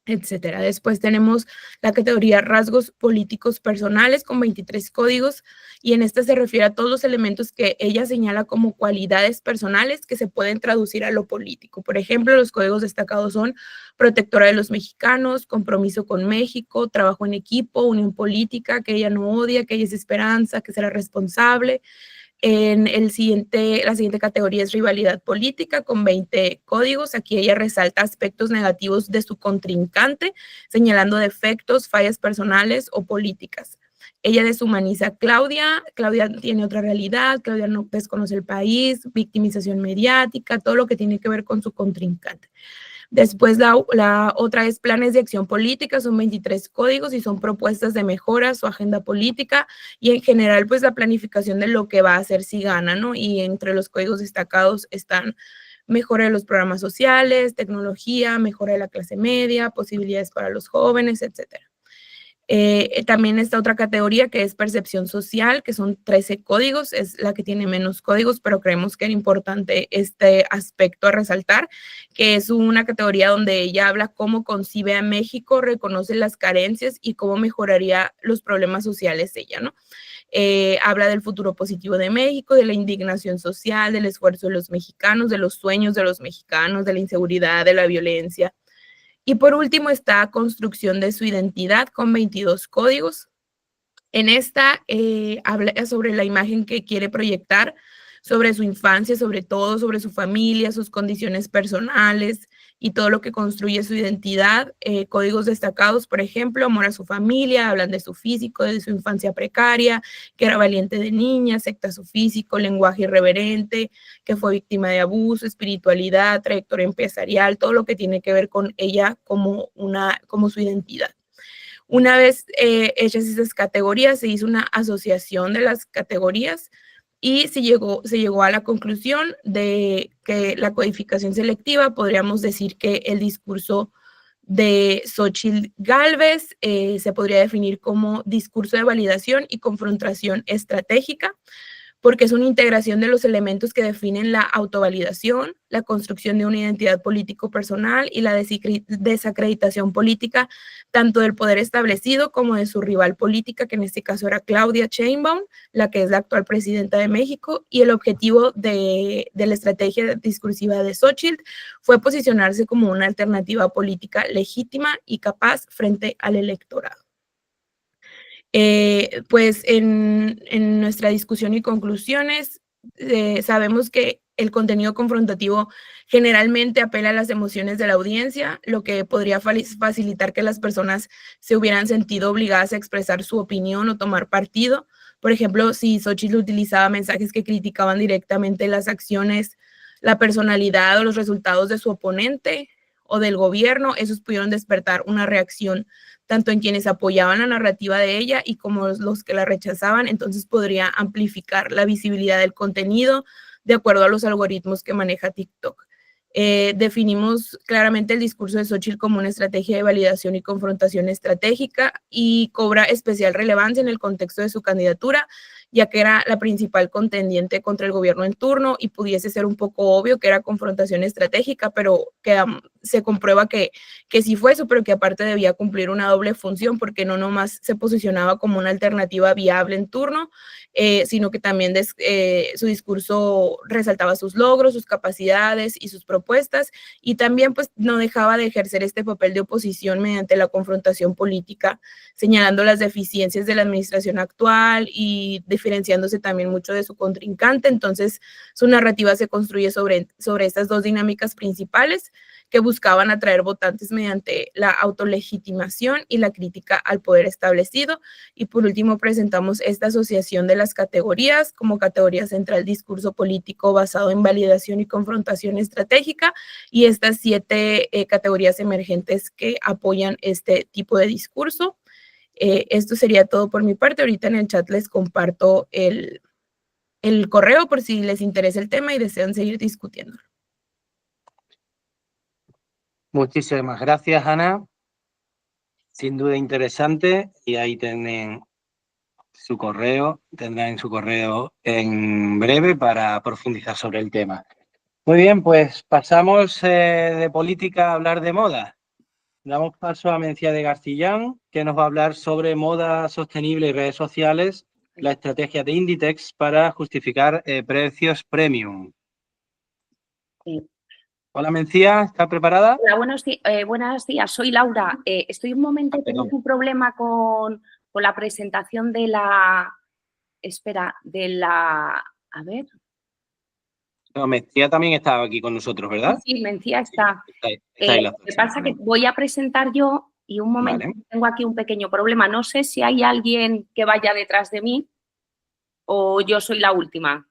etcétera. Después tenemos la categoría rasgos políticos personales con 23 códigos, y en esta se refiere a todos los elementos que ella señala como cualidades personales que se pueden traducir a lo político. Por ejemplo, los códigos destacados son protectora de los mexicanos, compromiso con México, trabajo en equipo, unión política, que ella no odia, que ella es esperanza, que será responsable. La siguiente categoría es rivalidad política con 20 códigos. Aquí ella resalta aspectos negativos de su contrincante, señalando defectos, fallas personales o políticas. Ella deshumaniza a Claudia. Claudia tiene otra realidad, Claudia no desconoce el país, victimización mediática, todo lo que tiene que ver con su contrincante. Después la otra es planes de acción política, son 23 códigos y son propuestas de mejora, su agenda política y en general pues la planificación de lo que va a hacer si gana, ¿no? Y entre los códigos destacados están mejora de los programas sociales, tecnología, mejora de la clase media, posibilidades para los jóvenes, etcétera. También está otra categoría que es percepción social, que son 13 códigos, es la que tiene menos códigos, pero creemos que era importante este aspecto a resaltar, que es una categoría donde ella habla cómo concibe a México, reconoce las carencias y cómo mejoraría los problemas sociales ella, ¿no? Habla del futuro positivo de México, de la indignación social, del esfuerzo de los mexicanos, de los sueños de los mexicanos, de la inseguridad, de la violencia. Y por último está construcción de su identidad con 22 códigos. En esta habla sobre la imagen que quiere proyectar, sobre su infancia, sobre todo, sobre su familia, sus condiciones personales y todo lo que construye su identidad. Códigos destacados, por ejemplo, amor a su familia, hablan de su físico, de su infancia precaria, que era valiente de niña, acepta su físico, lenguaje irreverente, que fue víctima de abuso, espiritualidad, trayectoria empresarial, todo lo que tiene que ver con ella como su identidad. Una vez hechas esas categorías, se hizo una asociación de las categorías y se llegó a la conclusión de que la codificación selectiva, podríamos decir que el discurso de Xóchitl Gálvez se podría definir como discurso de validación y confrontación estratégica. porque es una integración de los elementos que definen la autovalidación, la construcción de una identidad político-personal y la desacreditación política, tanto del poder establecido como de su rival política, que en este caso era Claudia Sheinbaum, la que es la actual presidenta de México, y el objetivo de la estrategia discursiva de Xóchitl fue posicionarse como una alternativa política legítima y capaz frente al electorado. Pues en nuestra discusión y conclusiones, sabemos que el contenido confrontativo generalmente apela a las emociones de la audiencia, lo que podría facilitar que las personas se hubieran sentido obligadas a expresar su opinión o tomar partido. Por ejemplo, si Xóchitl utilizaba mensajes que criticaban directamente las acciones, la personalidad o los resultados de su oponente o del gobierno, esos pudieron despertar una reacción tanto en quienes apoyaban la narrativa de ella y como los que la rechazaban. Entonces podría amplificar la visibilidad del contenido de acuerdo a los algoritmos que maneja TikTok. Definimos claramente el discurso de Xóchitl como una estrategia de validación y confrontación estratégica y cobra especial relevancia en el contexto de su candidatura, ya que era la principal contendiente contra el gobierno en turno y pudiese ser un poco obvio que era confrontación estratégica, pero que se comprueba que sí fue eso, pero que aparte debía cumplir una doble función, porque no nomás se posicionaba como una alternativa viable en turno, sino que también su discurso resaltaba sus logros, sus capacidades y sus propuestas, y también pues no dejaba de ejercer este papel de oposición mediante la confrontación política, señalando las deficiencias de la administración actual y diferenciándose también mucho de su contrincante. Entonces su narrativa se construye sobre estas dos dinámicas principales que buscaban atraer votantes mediante la autolegitimación y la crítica al poder establecido. Y por último presentamos esta asociación de las categorías como categoría central discurso político basado en validación y confrontación estratégica, y estas 7 categorías emergentes que apoyan este tipo de discurso. Esto sería todo por mi parte. Ahorita en el chat les comparto el correo por si les interesa el tema y desean seguir discutiendo. Muchísimas gracias, Ana. Sin duda interesante, y ahí tendrán su correo en breve para profundizar sobre el tema. Muy bien, pues pasamos de política a hablar de moda. Damos paso a Mencía de Garcillán, que nos va a hablar sobre moda sostenible y redes sociales, la estrategia de Inditex para justificar precios premium. Sí. Hola, Mencía, ¿está preparada? Hola, buenos días. Soy Laura. Estoy un momento, tengo un problema con la presentación de la... Espera, de la... A ver. No, Mencía también estaba aquí con nosotros, ¿verdad? Sí, Mencía está. Está ahí la Lo que pasa es que voy a presentar yo y un momento, vale. Tengo aquí un pequeño problema. No sé si hay alguien que vaya detrás de mí o yo soy la última.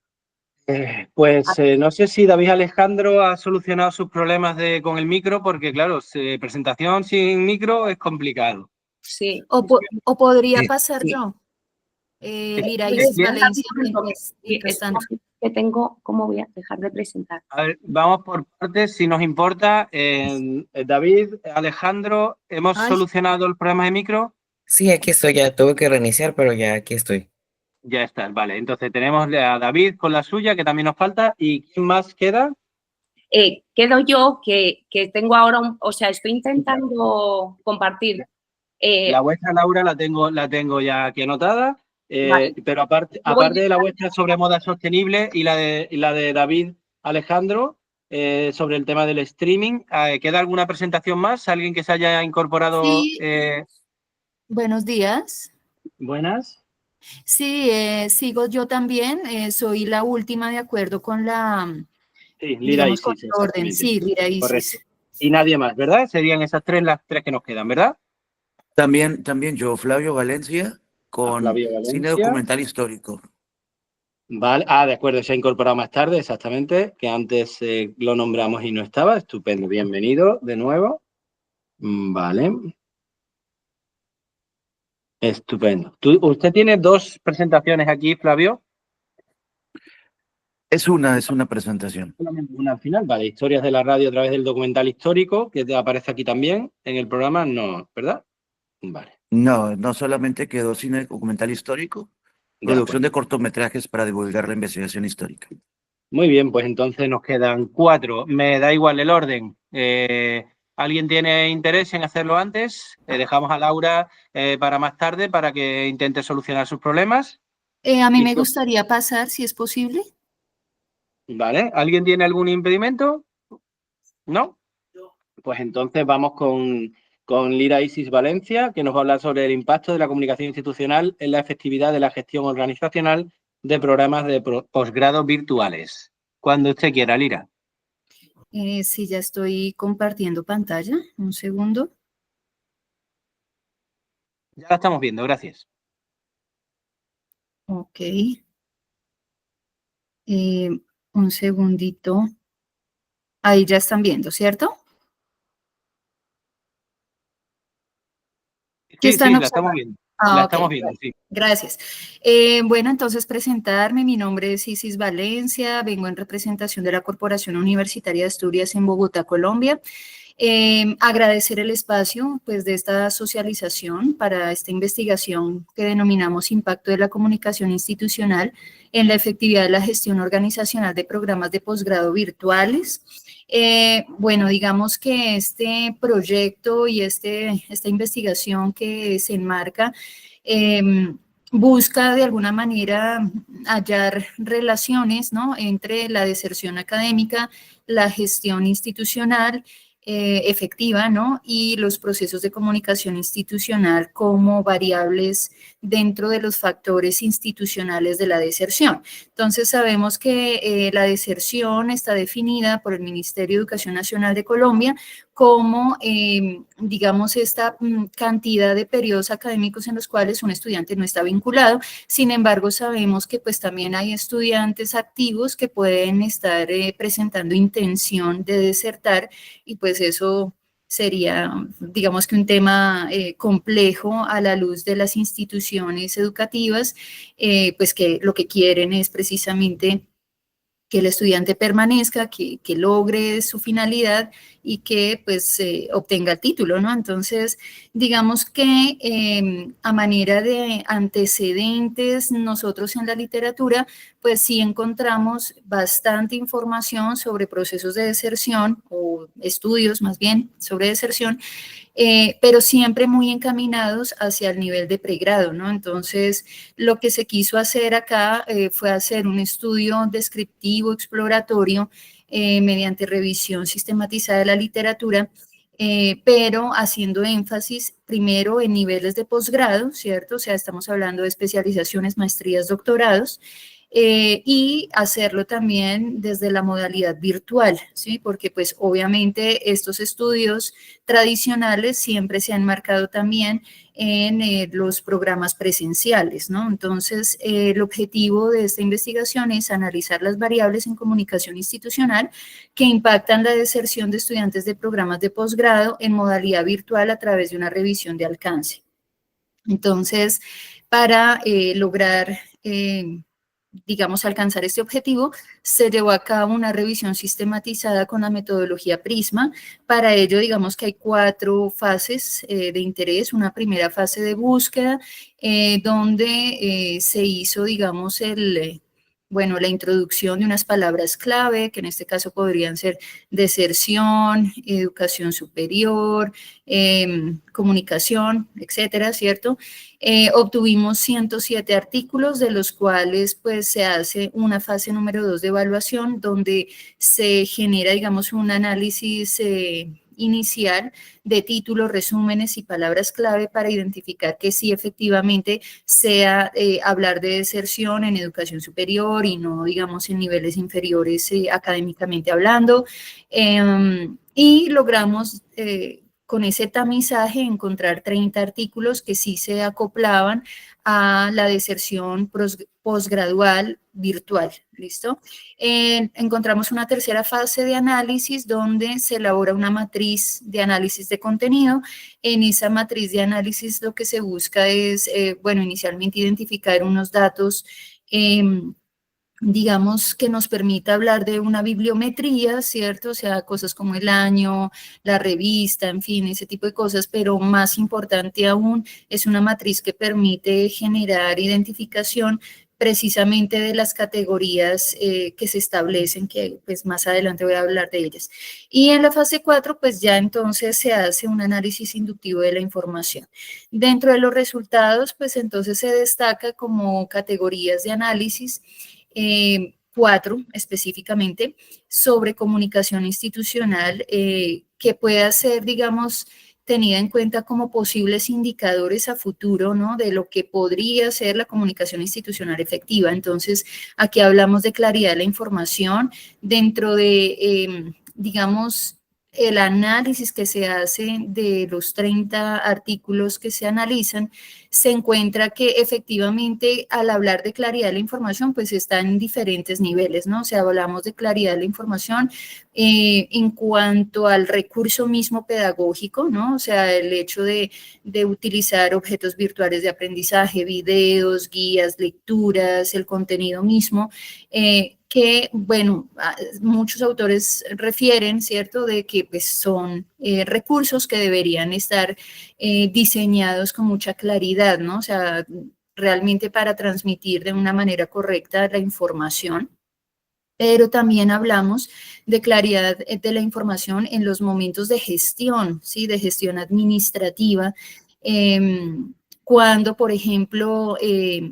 No sé si David Alejandro ha solucionado sus problemas con el micro, porque claro, presentación sin micro es complicado. Sí. O podría pasar yo. Lira Isis Valencia. Que tengo, ¿cómo voy a dejar de presentar? A ver, vamos por partes, si nos importa. David, Alejandro, ¿hemos solucionado el problema de micro? Sí, aquí estoy, ya tuve que reiniciar, pero ya aquí estoy. Ya está, vale. Entonces tenemos a David con la suya, que también nos falta. ¿Y quién más queda? Quedo yo, que tengo ahora, estoy intentando compartir. La vuestra, Laura, la tengo ya aquí anotada. Vale. Pero aparte de la vuestra sobre moda sostenible y la de David Alejandro sobre el tema del streaming, ¿queda alguna presentación más? ¿Alguien que se haya incorporado? Sí. Buenos días. Buenas. Sí, sigo yo también. Soy la última de acuerdo con la... Sí, Lira Isis. Con el orden. Sí, Lira Isis. Correcto. Y nadie más, ¿verdad? Serían esas las tres que nos quedan, ¿verdad? También yo, Flavio Valencia, con cine documental histórico. Vale, de acuerdo, se ha incorporado más tarde, exactamente, que antes lo nombramos y no estaba. Estupendo, bienvenido de nuevo. Vale. Estupendo. ¿Usted tiene 2 presentaciones aquí, Flavio? Es una presentación. Una al final, vale. Historias de la radio a través del documental histórico, que aparece aquí también en el programa, no, ¿verdad? Vale. No solamente quedó cine documental histórico, producción de cortometrajes para divulgar la investigación histórica. Muy bien, pues entonces nos quedan 4. Me da igual el orden. ¿Alguien tiene interés en hacerlo antes? Dejamos a Laura para más tarde para que intente solucionar sus problemas. A mí me gustaría pasar, si es posible. Vale. ¿Alguien tiene algún impedimento? ¿No? Pues entonces vamos con Lira Isis Valencia, que nos va a hablar sobre el impacto de la comunicación institucional en la efectividad de la gestión organizacional de programas de posgrado virtuales. Cuando usted quiera, Lira. Sí, ya estoy compartiendo pantalla. Un segundo. Ya la estamos viendo, gracias. Ok. Un segundito. Ahí ya están viendo, ¿cierto? Sí, la estamos viendo. La estamos viendo, sí. Gracias. Bueno, entonces presentarme. Mi nombre es Isis Valencia. Vengo en representación de la Corporación Universitaria de Asturias en Bogotá, Colombia. Agradecer el espacio pues, de esta socialización para esta investigación que denominamos Impacto de la Comunicación Institucional en la efectividad de la gestión organizacional de programas de posgrado virtuales. Bueno, digamos que este proyecto y esta investigación que se enmarca busca de alguna manera hallar relaciones, ¿no?, entre la deserción académica, la gestión institucional efectiva, ¿no?, y los procesos de comunicación institucional como variables dentro de los factores institucionales de la deserción. Entonces, sabemos que la deserción está definida por el Ministerio de Educación Nacional de Colombia como, digamos, esta cantidad de periodos académicos en los cuales un estudiante no está vinculado. Sin embargo, sabemos que pues también hay estudiantes activos que pueden estar presentando intención de desertar y pues eso sería, digamos que un tema complejo a la luz de las instituciones educativas, pues que lo que quieren es precisamente que el estudiante permanezca, que logre su finalidad y que pues obtenga el título, ¿no? Entonces, digamos que a manera de antecedentes, nosotros en la literatura, pues sí encontramos bastante información sobre procesos de deserción o estudios más bien sobre deserción, pero siempre muy encaminados hacia el nivel de pregrado, ¿no? Entonces, lo que se quiso hacer acá fue hacer un estudio descriptivo, exploratorio, mediante revisión sistematizada de la literatura, pero haciendo énfasis primero en niveles de posgrado, ¿cierto? O sea, estamos hablando de especializaciones, maestrías, doctorados, y hacerlo también desde la modalidad virtual, ¿sí? Porque pues obviamente estos estudios tradicionales siempre se han marcado también en los programas presenciales, ¿no? Entonces, el objetivo de esta investigación es analizar las variables en comunicación institucional que impactan la deserción de estudiantes de programas de posgrado en modalidad virtual a través de una revisión de alcance. Entonces, para lograr digamos, alcanzar este objetivo, se llevó a cabo una revisión sistematizada con la metodología PRISMA. Para ello, digamos que hay 4 fases de interés. Una primera fase de búsqueda, donde se hizo, digamos, la introducción de unas palabras clave, que en este caso podrían ser deserción, educación superior, comunicación, etcétera, ¿cierto? Obtuvimos 107 artículos, de los cuales pues se hace una fase número 2 de evaluación, donde se genera, digamos, un análisis inicial de títulos, resúmenes y palabras clave para identificar que sí efectivamente sea hablar de deserción en educación superior y no, digamos, en niveles inferiores académicamente hablando. Y logramos con ese tamizaje encontrar 30 artículos que sí se acoplaban a la deserción posgradual virtual, ¿listo? Encontramos una tercera fase de análisis donde se elabora una matriz de análisis de contenido. En esa matriz de análisis lo que se busca es, inicialmente identificar unos datos digamos, que nos permita hablar de una bibliometría, ¿cierto? O sea, cosas como el año, la revista, en fin, ese tipo de cosas, pero más importante aún, es una matriz que permite generar identificación precisamente de las categorías que se establecen, que pues más adelante voy a hablar de ellas. Y en la fase 4, pues ya entonces se hace un análisis inductivo de la información. Dentro de los resultados, pues entonces se destaca como categorías de análisis 4 específicamente, sobre comunicación institucional que pueda ser, digamos, tenida en cuenta como posibles indicadores a futuro, ¿no? De lo que podría ser la comunicación institucional efectiva. Entonces, aquí hablamos de claridad de la información dentro de, digamos, el análisis que se hace de los 30 artículos que se analizan, se encuentra que efectivamente al hablar de claridad de la información, pues está en diferentes niveles, ¿no? O sea, hablamos de claridad de la información en cuanto al recurso mismo pedagógico, ¿no? O sea, el hecho de utilizar objetos virtuales de aprendizaje, videos, guías, lecturas, el contenido mismo, que, bueno, muchos autores refieren, ¿cierto?, de que pues, son recursos que deberían estar diseñados con mucha claridad, ¿no? O sea, realmente para transmitir de una manera correcta la información. Pero también hablamos de claridad de la información en los momentos de gestión, ¿sí? De gestión administrativa, cuando, por ejemplo,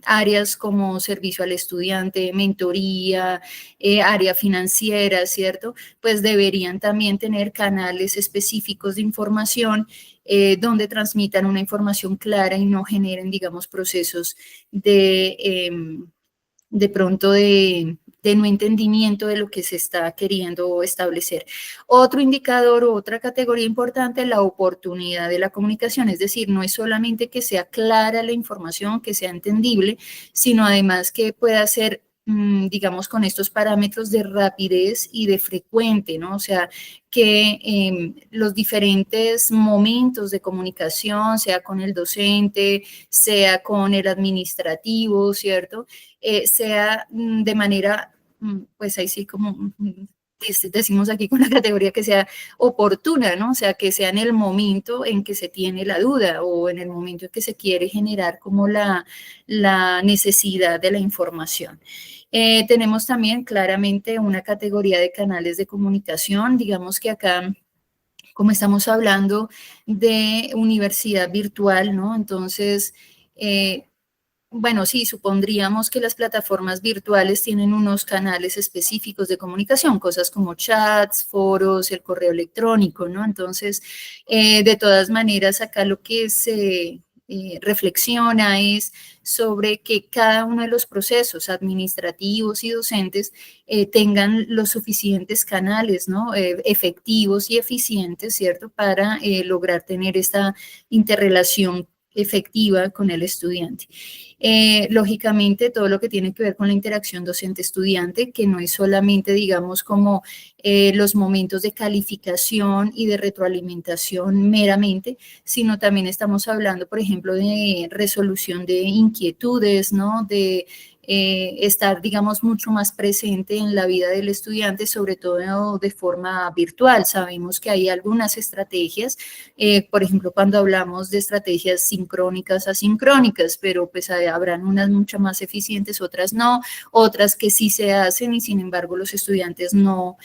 áreas como servicio al estudiante, mentoría, área financiera, ¿cierto? Pues deberían también tener canales específicos de información donde transmitan una información clara y no generen, digamos, procesos de pronto de no entendimiento de lo que se está queriendo establecer. Otro indicador o otra categoría importante es la oportunidad de la comunicación, es decir, no es solamente que sea clara la información, que sea entendible, sino además que pueda ser, digamos, con estos parámetros de rapidez y de frecuente, ¿no? O sea, que los diferentes momentos de comunicación, sea con el docente, sea con el administrativo, ¿cierto?, sea de manera, pues ahí sí como decimos aquí con la categoría que sea oportuna, ¿no? O sea, que sea en el momento en que se tiene la duda o en el momento en que se quiere generar como la necesidad de la información. Tenemos también claramente una categoría de canales de comunicación, digamos que acá, como estamos hablando de universidad virtual, ¿no? Entonces, bueno, sí, supondríamos que las plataformas virtuales tienen unos canales específicos de comunicación, cosas como chats, foros, el correo electrónico, ¿no? Entonces, de todas maneras, acá lo que se reflexiona es sobre que cada uno de los procesos administrativos y docentes tengan los suficientes canales, ¿no? Efectivos y eficientes, ¿cierto?, para lograr tener esta interrelación efectiva con el estudiante. Lógicamente, todo lo que tiene que ver con la interacción docente-estudiante, que no es solamente, digamos, como los momentos de calificación y de retroalimentación meramente, sino también estamos hablando, por ejemplo, de resolución de inquietudes, ¿no? De estar, digamos, mucho más presente en la vida del estudiante, sobre todo de forma virtual. Sabemos que hay algunas estrategias, por ejemplo, cuando hablamos de estrategias sincrónicas, asincrónicas, pero pues habrán unas mucho más eficientes, otras no, otras que sí se hacen y sin embargo los estudiantes no,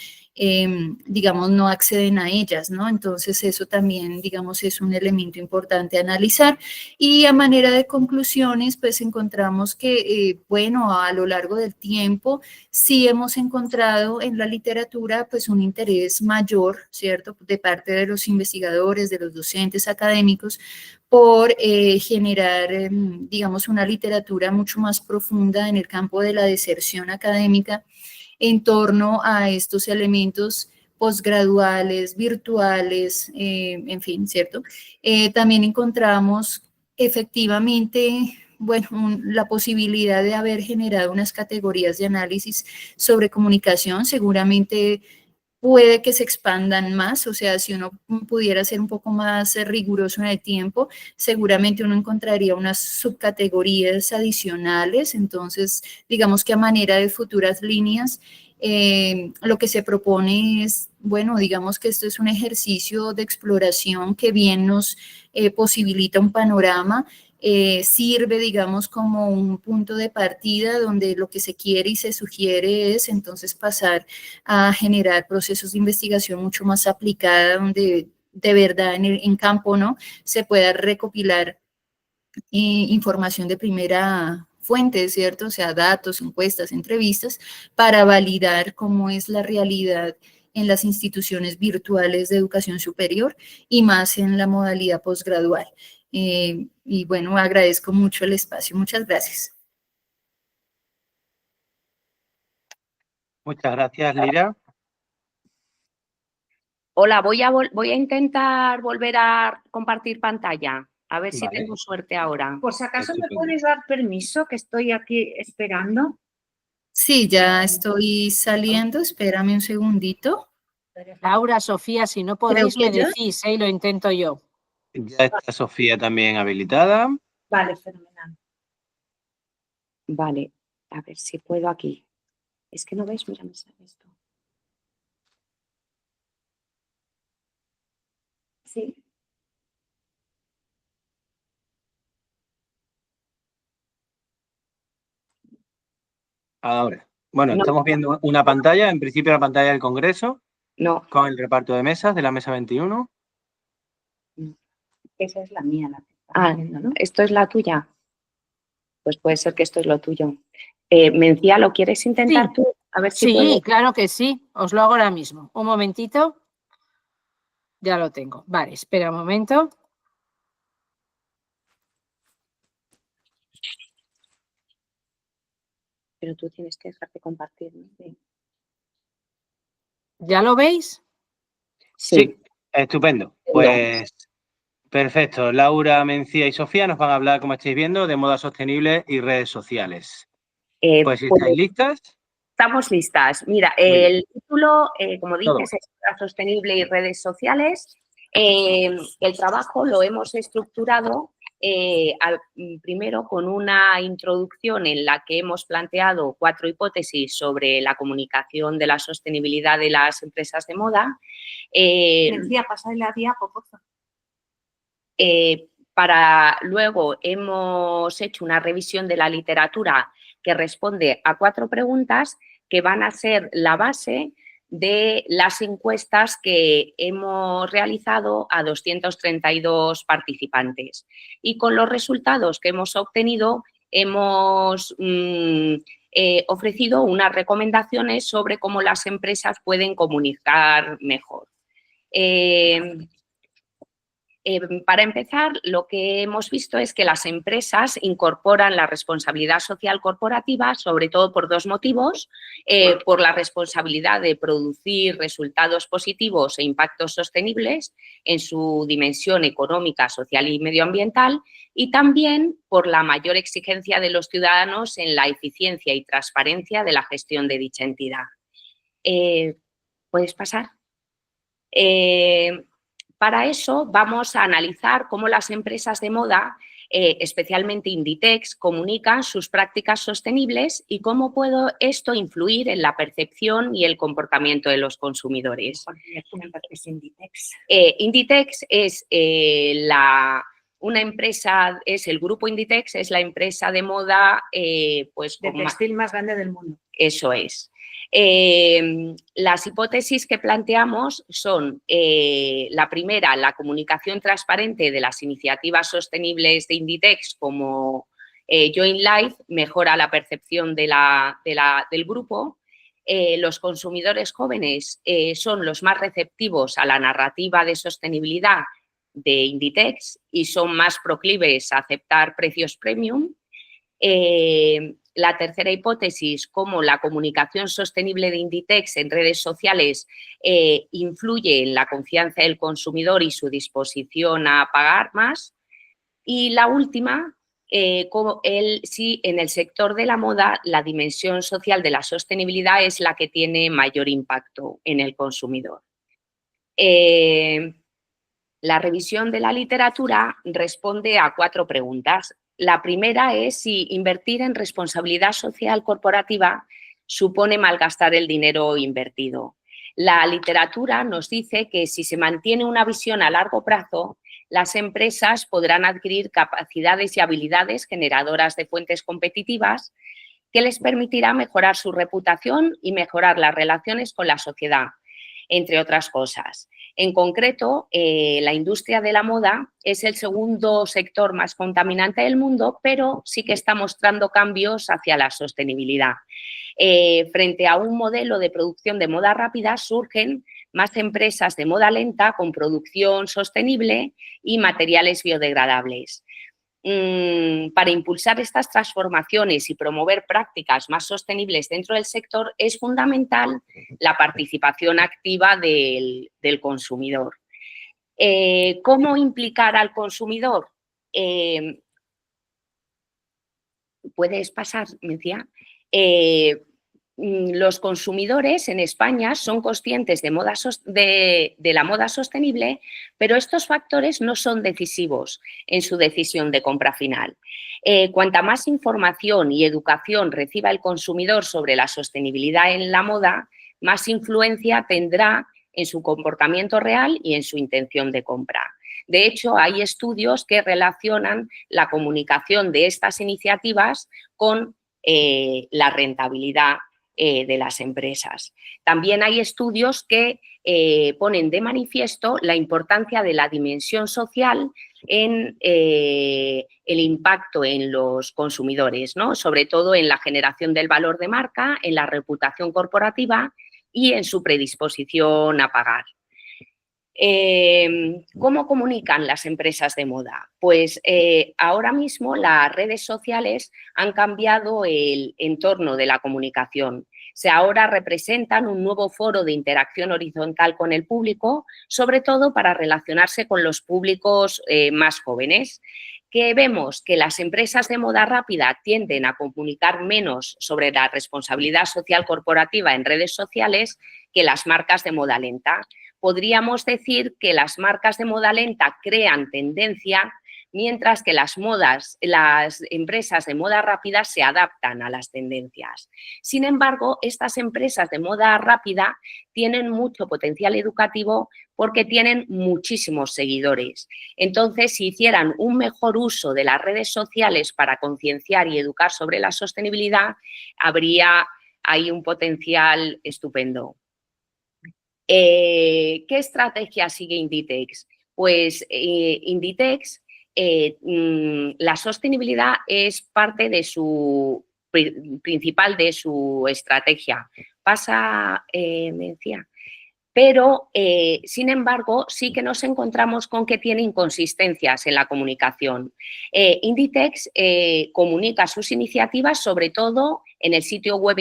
digamos, no acceden a ellas, ¿no? Entonces eso también, digamos, es un elemento importante a analizar. Y a manera de conclusiones, pues encontramos que, bueno, a lo largo del tiempo sí hemos encontrado en la literatura pues un interés mayor, ¿cierto?, de parte de los investigadores, de los docentes académicos, por generar, digamos, una literatura mucho más profunda en el campo de la deserción académica en torno a estos elementos posgraduales, virtuales, en fin, ¿cierto? También encontramos efectivamente, bueno, la posibilidad de haber generado unas categorías de análisis sobre comunicación. Seguramente puede que se expandan más, o sea, si uno pudiera ser un poco más riguroso en el tiempo, seguramente uno encontraría unas subcategorías adicionales, entonces digamos que a manera de futuras líneas, lo que se propone es, bueno, digamos que esto es un ejercicio de exploración que bien nos posibilita un panorama, sirve, digamos, como un punto de partida donde lo que se quiere y se sugiere es entonces pasar a generar procesos de investigación mucho más aplicada, donde de verdad en campo, ¿no?, se pueda recopilar información de primera fuente, ¿cierto? O sea, datos, encuestas, entrevistas, para validar cómo es la realidad en las instituciones virtuales de educación superior y más en la modalidad posgradual. Y bueno, agradezco mucho el espacio. Muchas gracias. Muchas gracias, Lira. Hola, voy a intentar volver a compartir pantalla. A ver si tengo suerte ahora. Por si acaso, ¿me puedes dar permiso que estoy aquí esperando? Sí, ya estoy saliendo. Espérame un segundito. Laura, Sofía, si no podéis, me decís, y lo intento yo. Ya está Sofía también habilitada. Vale, fenomenal. Vale, a ver si puedo aquí. Es que no veis, mira, me sale esto. Sí. Ahora, bueno, estamos viendo una pantalla, en principio la pantalla del Congreso, con el reparto de mesas de la mesa 21. Esa es la mía. ¿No? ¿Esto es la tuya? Pues puede ser que esto es lo tuyo. Mencía, ¿lo quieres intentar tú? A ver si sí, claro que sí. Os lo hago ahora mismo. Un momentito. Ya lo tengo. Vale, espera un momento. Pero tú tienes que dejarte compartir, ¿no? Sí. ¿Ya lo veis? Sí, estupendo. Pues perfecto. Laura, Mencía y Sofía nos van a hablar, como estáis viendo, de moda sostenible y redes sociales. Pues si estáis listas. Estamos listas. Mira, el título, como dices, es moda sostenible y redes sociales. El trabajo lo hemos estructurado primero con una introducción en la que hemos planteado 4 hipótesis sobre la comunicación de la sostenibilidad de las empresas de moda. Mencía, pasa la diapo, por favor. Luego hemos hecho una revisión de la literatura que responde a 4 preguntas que van a ser la base de las encuestas que hemos realizado a 232 participantes. Y con los resultados que hemos obtenido hemos ofrecido unas recomendaciones sobre cómo las empresas pueden comunicar mejor. Para empezar, lo que hemos visto es que las empresas incorporan la responsabilidad social corporativa, sobre todo por 2 motivos, por la responsabilidad de producir resultados positivos e impactos sostenibles en su dimensión económica, social y medioambiental, y también por la mayor exigencia de los ciudadanos en la eficiencia y transparencia de la gestión de dicha entidad. ¿Puedes pasar? Para eso vamos a analizar cómo las empresas de moda, especialmente Inditex, comunican sus prácticas sostenibles y cómo puede esto influir en la percepción y el comportamiento de los consumidores. Inditex? Inditex es una empresa, es el grupo Inditex, es la empresa de moda pues, de textil más grande del mundo. Eso es. Las hipótesis que planteamos son, la primera, la comunicación transparente de las iniciativas sostenibles de Inditex como Join Life mejora la percepción del grupo. Los consumidores jóvenes son los más receptivos a la narrativa de sostenibilidad de Inditex y son más proclives a aceptar precios premium. La tercera hipótesis, cómo la comunicación sostenible de Inditex en redes sociales influye en la confianza del consumidor y su disposición a pagar más. Y la última, sí, en el sector de la moda, la dimensión social de la sostenibilidad es la que tiene mayor impacto en el consumidor. La revisión de la literatura responde a 4 preguntas. La primera es si invertir en responsabilidad social corporativa supone malgastar el dinero invertido. La literatura nos dice que si se mantiene una visión a largo plazo, las empresas podrán adquirir capacidades y habilidades generadoras de fuentes competitivas que les permitirá mejorar su reputación y mejorar las relaciones con la sociedad, entre otras cosas. En concreto, la industria de la moda es el segundo sector más contaminante del mundo, pero sí que está mostrando cambios hacia la sostenibilidad. Frente a un modelo de producción de moda rápida, surgen más empresas de moda lenta con producción sostenible y materiales biodegradables. Para impulsar estas transformaciones y promover prácticas más sostenibles dentro del sector es fundamental la participación activa del consumidor. ¿Cómo implicar al consumidor? ¿Puedes pasar, Mencía? Los consumidores en España son conscientes de la moda sostenible, pero estos factores no son decisivos en su decisión de compra final. Cuanta más información y educación reciba el consumidor sobre la sostenibilidad en la moda, más influencia tendrá en su comportamiento real y en su intención de compra. De hecho, hay estudios que relacionan la comunicación de estas iniciativas con la rentabilidad de las empresas. También hay estudios que ponen de manifiesto la importancia de la dimensión social en el impacto en los consumidores, ¿no? Sobre todo en la generación del valor de marca, en la reputación corporativa y en su predisposición a pagar. ¿Cómo comunican las empresas de moda? Pues ahora mismo las redes sociales han cambiado el entorno de la comunicación. Ahora representan un nuevo foro de interacción horizontal con el público, sobre todo para relacionarse con los públicos más jóvenes. Que vemos que las empresas de moda rápida tienden a comunicar menos sobre la responsabilidad social corporativa en redes sociales que las marcas de moda lenta. Podríamos decir que las marcas de moda lenta crean tendencia, mientras que las empresas de moda rápida se adaptan a las tendencias. Sin embargo, estas empresas de moda rápida tienen mucho potencial educativo porque tienen muchísimos seguidores. Entonces, si hicieran un mejor uso de las redes sociales para concienciar y educar sobre la sostenibilidad, habría ahí un potencial estupendo. ¿Qué estrategia sigue Inditex? Pues Inditex, la sostenibilidad es parte de principal de su estrategia. Me decía. Pero, sin embargo, sí que nos encontramos con que tiene inconsistencias en la comunicación. Inditex comunica sus iniciativas sobre todo en el sitio web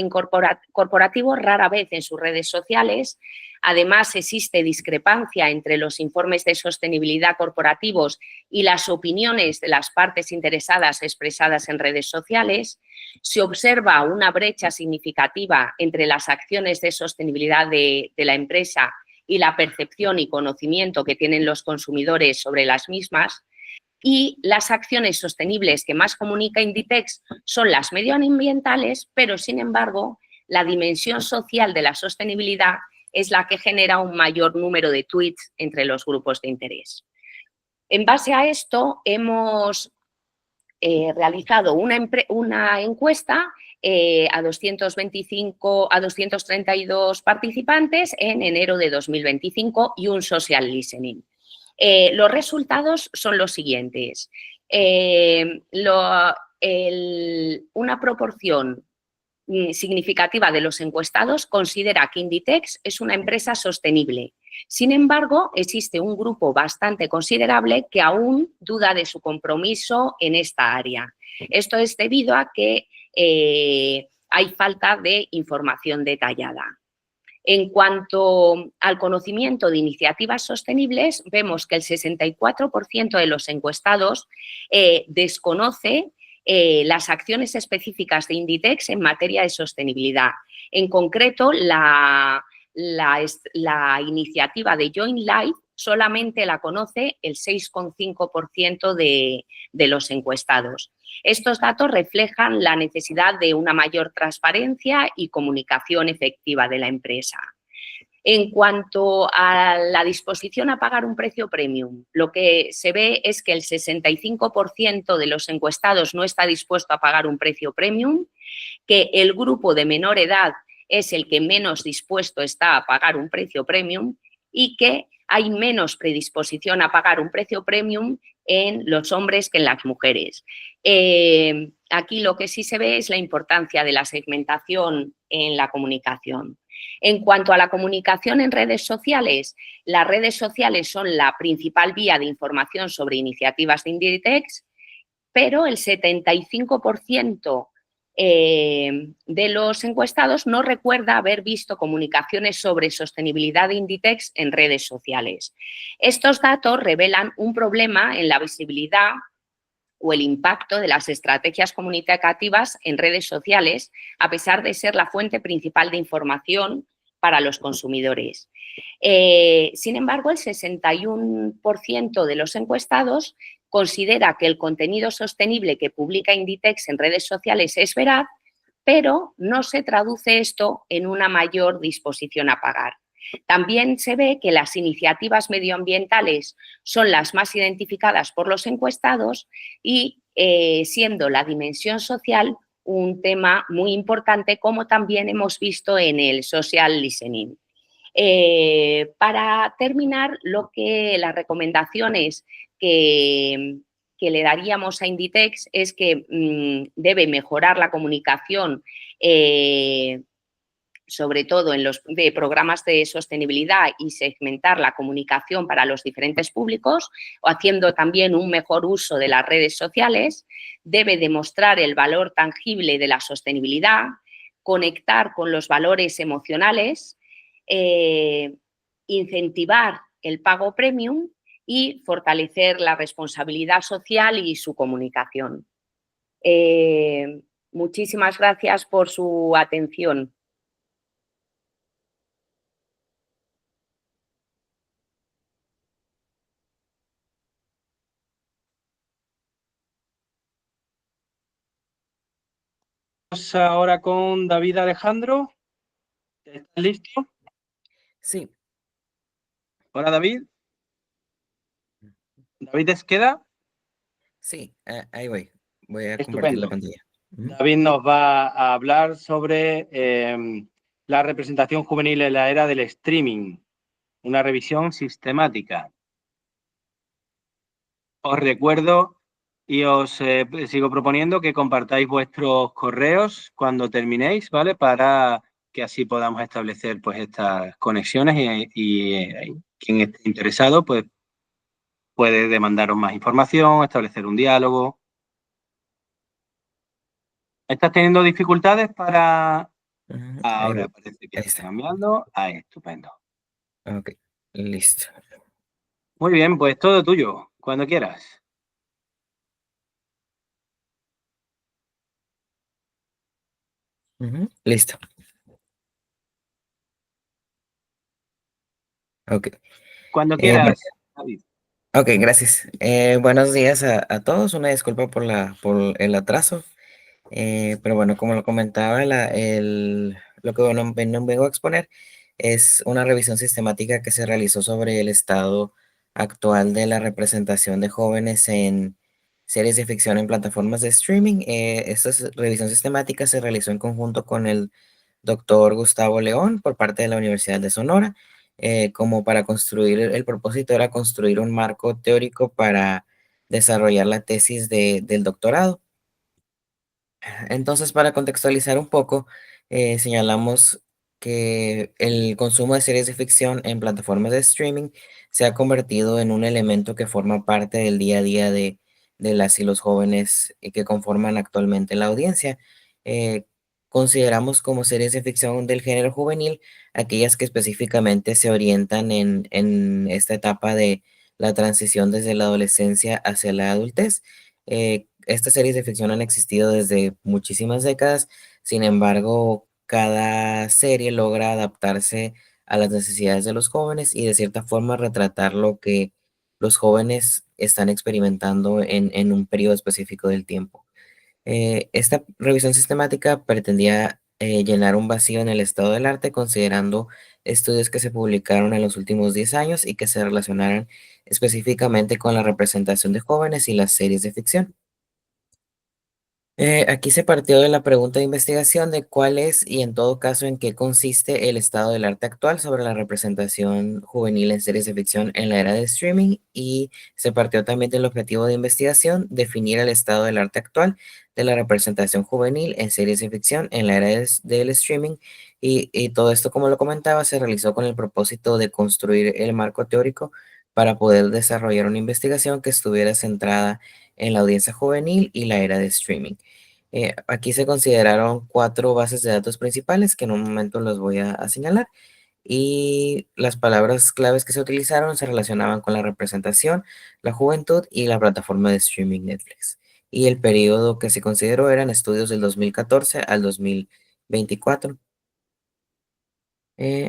corporativo, rara vez en sus redes sociales. Además, existe discrepancia entre los informes de sostenibilidad corporativos y las opiniones de las partes interesadas expresadas en redes sociales. Se observa una brecha significativa entre las acciones de sostenibilidad de la empresa y la percepción y conocimiento que tienen los consumidores sobre las mismas. Y las acciones sostenibles que más comunica Inditex son las medioambientales, pero, sin embargo, la dimensión social de la sostenibilidad es la que genera un mayor número de tweets entre los grupos de interés. En base a esto, hemos realizado una encuesta a 232 participantes en enero de 2025 y un social listening. Los resultados son los siguientes. Una proporción significativa de los encuestados considera que Inditex es una empresa sostenible. Sin embargo, existe un grupo bastante considerable que aún duda de su compromiso en esta área. Esto es debido a que hay falta de información detallada. En cuanto al conocimiento de iniciativas sostenibles, vemos que el 64% de los encuestados desconoce las acciones específicas de Inditex en materia de sostenibilidad. En concreto, la iniciativa de Join Life solamente la conoce el 6,5% de los encuestados. Estos datos reflejan la necesidad de una mayor transparencia y comunicación efectiva de la empresa. En cuanto a la disposición a pagar un precio premium, lo que se ve es que el 65% de los encuestados no está dispuesto a pagar un precio premium, que el grupo de menor edad es el que menos dispuesto está a pagar un precio premium y que hay menos predisposición a pagar un precio premium en los hombres que en las mujeres. Aquí lo que sí se ve es la importancia de la segmentación en la comunicación. En cuanto a la comunicación en redes sociales, las redes sociales son la principal vía de información sobre iniciativas de Inditex, pero el 75% de los encuestados no recuerda haber visto comunicaciones sobre sostenibilidad de Inditex en redes sociales. Estos datos revelan un problema en la visibilidad o el impacto de las estrategias comunicativas en redes sociales, a pesar de ser la fuente principal de información para los consumidores. Sin embargo, el 61% de los encuestados considera que el contenido sostenible que publica Inditex en redes sociales es veraz, pero no se traduce esto en una mayor disposición a pagar. También se ve que las iniciativas medioambientales son las más identificadas por los encuestados y siendo la dimensión social un tema muy importante, como también hemos visto en el social listening. Para terminar, las recomendaciones que le daríamos a Inditex es que debe mejorar la comunicación sobre todo en los programas de sostenibilidad y segmentar la comunicación para los diferentes públicos, o haciendo también un mejor uso de las redes sociales. Debe demostrar el valor tangible de la sostenibilidad, conectar con los valores emocionales, incentivar el pago premium y fortalecer la responsabilidad social y su comunicación. Muchísimas gracias por su atención. Vamos ahora con David Alejandro. ¿Estás listo? Sí. Hola, David. ¿David Esqueda? Sí, ahí voy. Voy a compartir Estupendo. la pantalla. David nos va a hablar sobre la representación juvenil en la era del streaming, una revisión sistemática. Os recuerdo y os sigo proponiendo que compartáis vuestros correos cuando terminéis, ¿vale? Para que así podamos establecer pues estas conexiones y quien esté interesado pues puede demandaros más información, establecer un diálogo. ¿Estás teniendo dificultades para...? Ahora parece que está cambiando. Ahí, estupendo. Ok, listo. Muy bien, pues todo tuyo, cuando quieras. Listo. Ok. Cuando quieras, David. Ok, gracias. Buenos días a todos. Una disculpa por el atraso. Pero bueno, como lo comentaba, lo que vengo a exponer es una revisión sistemática que se realizó sobre el estado actual de la representación de jóvenes en series de ficción en plataformas de streaming. Esta revisión sistemática se realizó en conjunto con el doctor Gustavo León por parte de la Universidad de Sonora, como para construir, el propósito era construir un marco teórico para desarrollar la tesis del doctorado. Entonces, para contextualizar un poco, señalamos que el consumo de series de ficción en plataformas de streaming se ha convertido en un elemento que forma parte del día a día de las y los jóvenes que conforman actualmente la audiencia. Consideramos como series de ficción del género juvenil aquellas que específicamente se orientan en esta etapa de la transición desde la adolescencia hacia la adultez. estas series de ficción han existido desde muchísimas décadas, sin embargo, cada serie logra adaptarse a las necesidades de los jóvenes y de cierta forma retratar lo que los jóvenes están experimentando en un periodo específico del tiempo. Esta revisión sistemática pretendía llenar un vacío en el estado del arte, considerando estudios que se publicaron en los últimos 10 años y que se relacionaran específicamente con la representación de jóvenes y las series de ficción. Aquí se partió de la pregunta de investigación de cuál es y en todo caso en qué consiste el estado del arte actual sobre la representación juvenil en series de ficción en la era de streaming, y se partió también del objetivo de investigación definir el estado del arte actual de la representación juvenil en series de ficción en la era del streaming, y todo esto, como lo comentaba, se realizó con el propósito de construir el marco teórico para poder desarrollar una investigación que estuviera centrada en la audiencia juvenil y la era de streaming. Aquí se consideraron 4 bases de datos principales que en un momento los voy a señalar, y las palabras claves que se utilizaron se relacionaban con la representación, la juventud y la plataforma de streaming Netflix. Y el periodo que se consideró eran estudios del 2014 al 2024.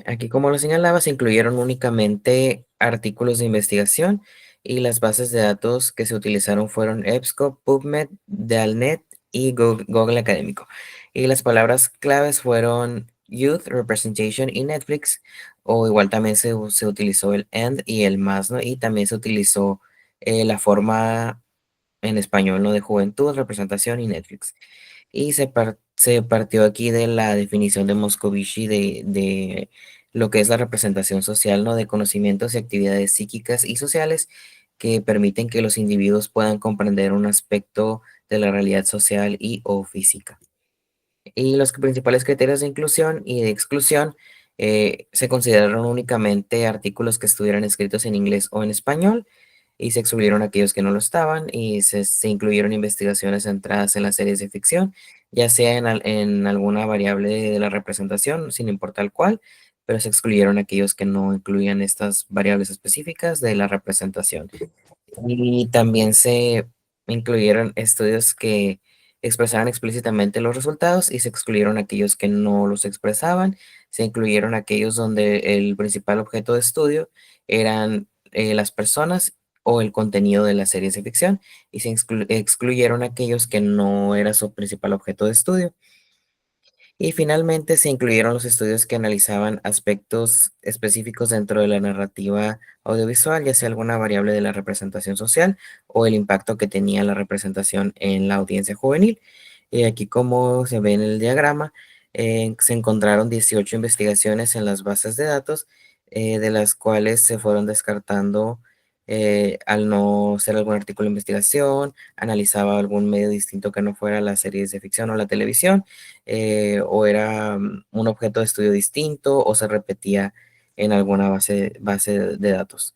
Aquí, como lo señalaba, se incluyeron únicamente artículos de investigación y las bases de datos que se utilizaron fueron EBSCO, PubMed, DealNet y Google Académico. Y las palabras claves fueron Youth Representation y Netflix, o igual también se utilizó el and y el más, ¿no? Y también se utilizó la forma en español, ¿no? De juventud, representación y Netflix. Y se partió aquí de la definición de Moscovici de lo que es la representación social, ¿no? De conocimientos y actividades psíquicas y sociales que permiten que los individuos puedan comprender un aspecto de la realidad social y o física. Y los principales criterios de inclusión y de exclusión se consideraron únicamente artículos que estuvieran escritos en inglés o en español, y se excluyeron aquellos que no lo estaban, y se incluyeron investigaciones centradas en las series de ficción, ya sea en alguna variable de la representación, sin importar cuál, pero se excluyeron aquellos que no incluían estas variables específicas de la representación. Y también se incluyeron estudios que expresaran explícitamente los resultados y se excluyeron aquellos que no los expresaban. Se incluyeron aquellos donde el principal objeto de estudio eran las personas o el contenido de las series de ficción, y se excluyeron aquellos que no era su principal objeto de estudio. Y finalmente se incluyeron los estudios que analizaban aspectos específicos dentro de la narrativa audiovisual, ya sea alguna variable de la representación social o el impacto que tenía la representación en la audiencia juvenil. Y aquí, como se ve en el diagrama, se encontraron 18 investigaciones en las bases de datos, de las cuales se fueron descartando al no ser algún artículo de investigación, analizaba algún medio distinto que no fuera las series de ficción o la televisión, o era un objeto de estudio distinto o se repetía en alguna base de datos.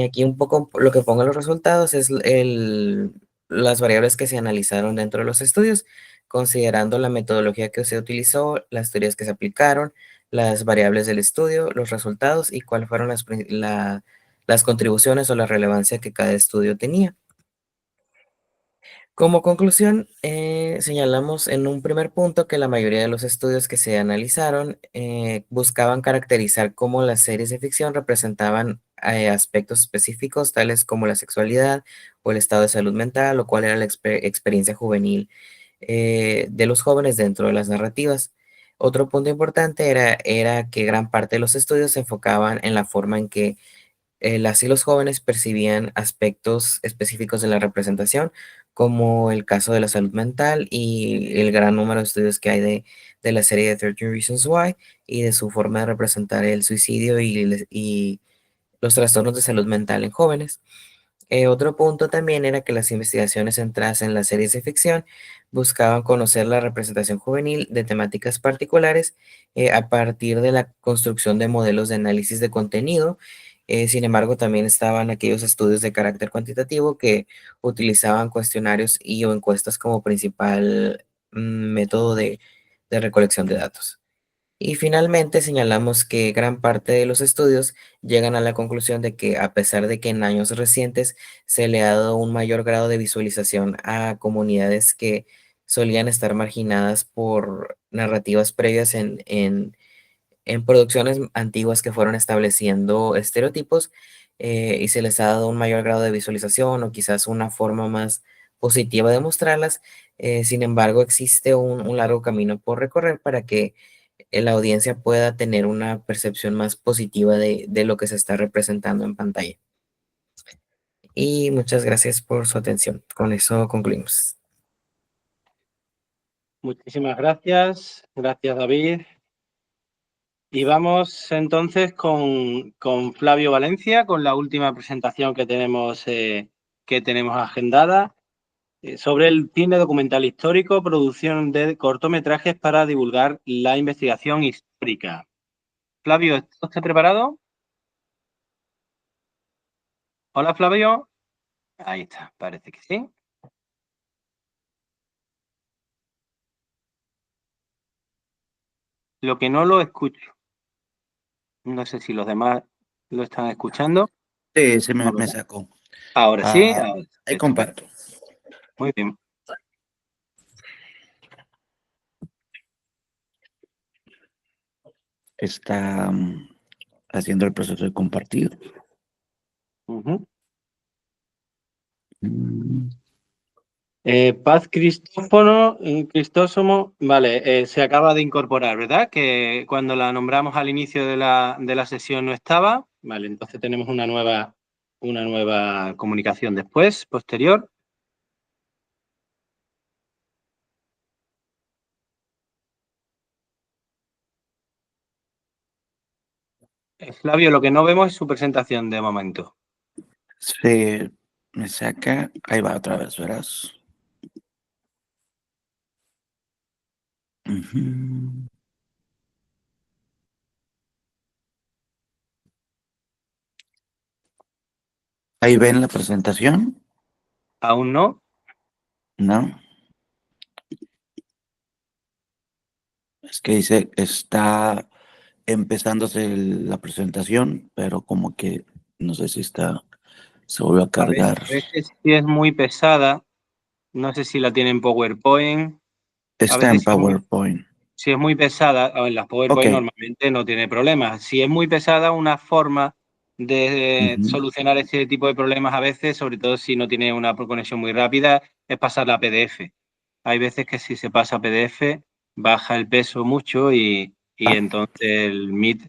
Aquí un poco lo que pongo en los resultados es las variables que se analizaron dentro de los estudios, considerando la metodología que se utilizó, las teorías que se aplicaron, las variables del estudio, los resultados y cuáles fueron las contribuciones o la relevancia que cada estudio tenía. Como conclusión, señalamos en un primer punto que la mayoría de los estudios que se analizaron buscaban caracterizar cómo las series de ficción representaban aspectos específicos, tales como la sexualidad o el estado de salud mental, o cuál era la experiencia juvenil de los jóvenes dentro de las narrativas. Otro punto importante era que gran parte de los estudios se enfocaban en la forma en que las y los jóvenes percibían aspectos específicos de la representación, como el caso de la salud mental y el gran número de estudios que hay de la serie de 13 Reasons Why y de su forma de representar el suicidio y los trastornos de salud mental en jóvenes. Otro punto también era que las investigaciones centradas en las series de ficción buscaban conocer la representación juvenil de temáticas particulares a partir de la construcción de modelos de análisis de contenido. Sin embargo, también estaban aquellos estudios de carácter cuantitativo que utilizaban cuestionarios y o encuestas como principal método de recolección de datos. Y finalmente señalamos que gran parte de los estudios llegan a la conclusión de que a pesar de que en años recientes se le ha dado un mayor grado de visualización a comunidades que solían estar marginadas por narrativas previas en producciones antiguas que fueron estableciendo estereotipos, y se les ha dado un mayor grado de visualización o quizás una forma más positiva de mostrarlas. Sin embargo, existe un largo camino por recorrer para que la audiencia pueda tener una percepción más positiva de lo que se está representando en pantalla. Y muchas gracias por su atención. Con eso concluimos. Muchísimas gracias. Gracias, David. Y vamos entonces con Flavio Valencia, con la última presentación que tenemos agendada, sobre el cine documental histórico, producción de cortometrajes para divulgar la investigación histórica. Flavio, ¿está usted preparado? Hola, Flavio. Ahí está, parece que sí. Lo que no lo escucho. No sé si los demás lo están escuchando. Sí, se me sacó. Ahora sí. Ahora. Ahí comparto. Muy bien. Está haciendo el proceso de compartir. Paz Cristóstomo, vale, se acaba de incorporar, ¿verdad? Que cuando la nombramos al inicio de la sesión no estaba. Vale, entonces tenemos una nueva comunicación después, posterior. Flavio, lo que no vemos es su presentación de momento. Se me saca, ahí va otra vez, verás. Ahí ven la presentación. ¿Aún no? No. Es que dice, está empezándose la presentación, pero como que no sé si se volvió a cargar. A veces sí es muy pesada. No sé si la tiene en PowerPoint. Está en PowerPoint. Si es muy pesada, en las PowerPoint normalmente no tiene problemas. Si es muy pesada, una forma de solucionar este tipo de problemas a veces, sobre todo si no tiene una conexión muy rápida, es pasarla a PDF. Hay veces que si se pasa a PDF, baja el peso mucho y entonces el Meet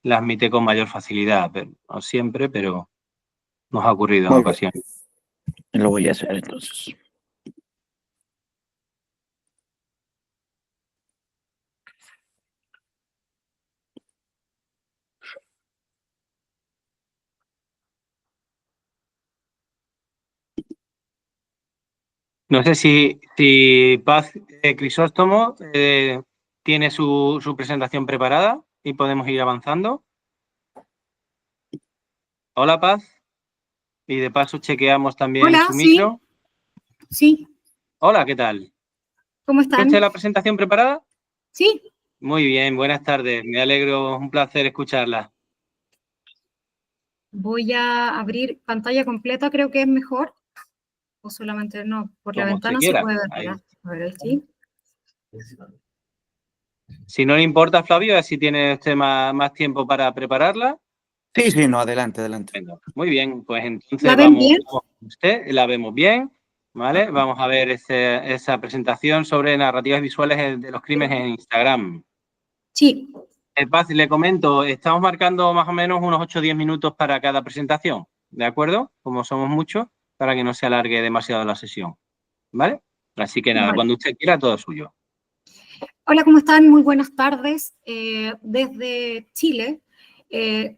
la admite con mayor facilidad. Pero, no siempre, pero nos ha ocurrido en ocasiones. Lo voy a hacer entonces. No sé si Paz Crisóstomo tiene su presentación preparada y podemos ir avanzando. Hola, Paz. Y de paso chequeamos también su micro. Sí. Hola, ¿qué tal? ¿Cómo están? ¿Tiene la presentación preparada? Sí. Muy bien, buenas tardes. Me alegro, un placer escucharla. Voy a abrir pantalla completa, creo que es mejor. O solamente no, por la ventana se puede ver, ¿verdad? A ver, sí. Si no le importa, Flavio, así tiene usted más tiempo para prepararla. Sí, no, adelante. Venga, muy bien, pues entonces ¿La ven bien? La vemos bien, ¿vale? Vamos a ver esa presentación sobre narrativas visuales de los crímenes en Instagram. Sí. Paz, le comento, estamos marcando más o menos unos 8 o 10 minutos para cada presentación, ¿de acuerdo? Como somos muchos, para que no se alargue demasiado la sesión, ¿vale? Así que nada, cuando usted quiera, todo suyo. Hola, ¿cómo están? Muy buenas tardes. Desde Chile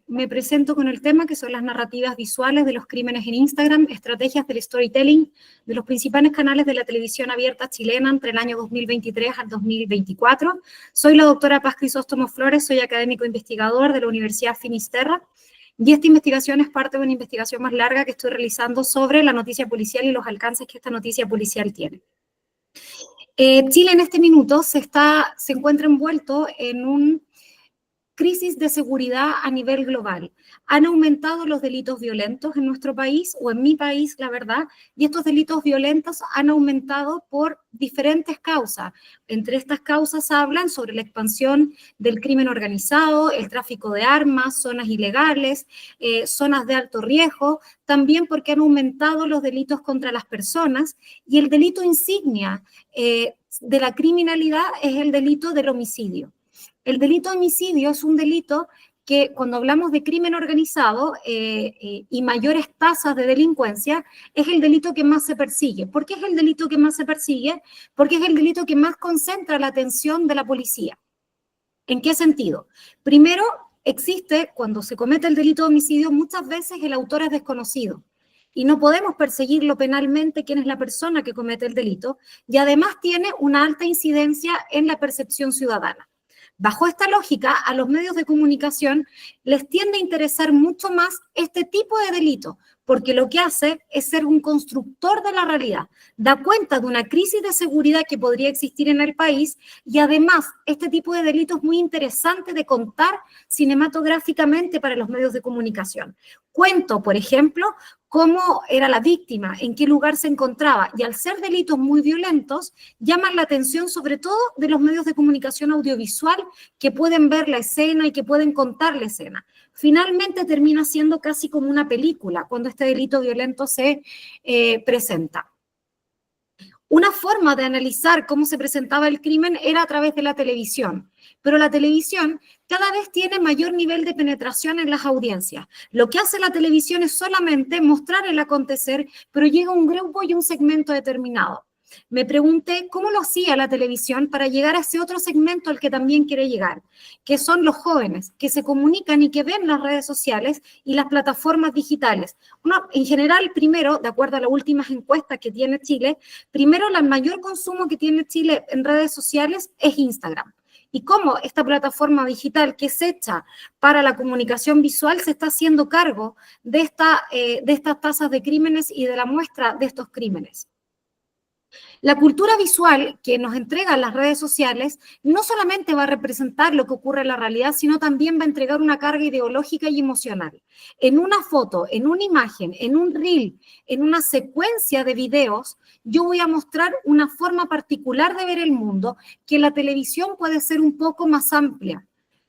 me presento con el tema que son las narrativas visuales de los crímenes en Instagram, estrategias del storytelling de los principales canales de la televisión abierta chilena entre el año 2023 al 2024. Soy la doctora Paz Crisóstomo Flores, soy académico investigador de la Universidad Finisterra y esta investigación es parte de una investigación más larga que estoy realizando sobre la noticia policial y los alcances que esta noticia policial tiene. Chile en este minuto se encuentra envuelto en una crisis de seguridad a nivel global. Han aumentado los delitos violentos en nuestro país, o en mi país, la verdad, y estos delitos violentos han aumentado por diferentes causas. Entre estas causas hablan sobre la expansión del crimen organizado, el tráfico de armas, zonas ilegales, zonas de alto riesgo, también porque han aumentado los delitos contra las personas, y el delito insignia de la criminalidad es el delito del homicidio. El delito de homicidio es un delito que cuando hablamos de crimen organizado y mayores tasas de delincuencia, es el delito que más se persigue. ¿Por qué es el delito que más se persigue? Porque es el delito que más concentra la atención de la policía. ¿En qué sentido? Primero, existe, cuando se comete el delito de homicidio, muchas veces el autor es desconocido. Y no podemos perseguirlo penalmente quién es la persona que comete el delito, y además tiene una alta incidencia en la percepción ciudadana. Bajo esta lógica, a los medios de comunicación les tiende a interesar mucho más este tipo de delito, porque lo que hace es ser un constructor de la realidad, da cuenta de una crisis de seguridad que podría existir en el país, y además este tipo de delito es muy interesante de contar cinematográficamente para los medios de comunicación. Cuento, por ejemplo, cómo era la víctima, en qué lugar se encontraba, y al ser delitos muy violentos, llaman la atención sobre todo de los medios de comunicación audiovisual que pueden ver la escena y que pueden contar la escena. Finalmente termina siendo casi como una película cuando este delito violento se presenta. Una forma de analizar cómo se presentaba el crimen era a través de la televisión, pero la televisión cada vez tiene mayor nivel de penetración en las audiencias. Lo que hace la televisión es solamente mostrar el acontecer, pero llega un grupo y un segmento determinado. Me pregunté cómo lo hacía la televisión para llegar a ese otro segmento al que también quiere llegar, que son los jóvenes, que se comunican y que ven las redes sociales y las plataformas digitales. En general, primero, de acuerdo a las últimas encuestas que tiene Chile, primero el mayor consumo que tiene Chile en redes sociales es Instagram. Y cómo esta plataforma digital que es hecha para la comunicación visual se está haciendo cargo de estas tasas de crímenes y de la muestra de estos crímenes. La cultura visual que nos entregan las redes sociales no solamente va a representar lo que ocurre en la realidad, sino también va a entregar una carga ideológica y emocional. En una foto, en una imagen, en un reel, en una secuencia de videos, yo voy a mostrar una forma particular de ver el mundo que la televisión puede ser un poco más amplia.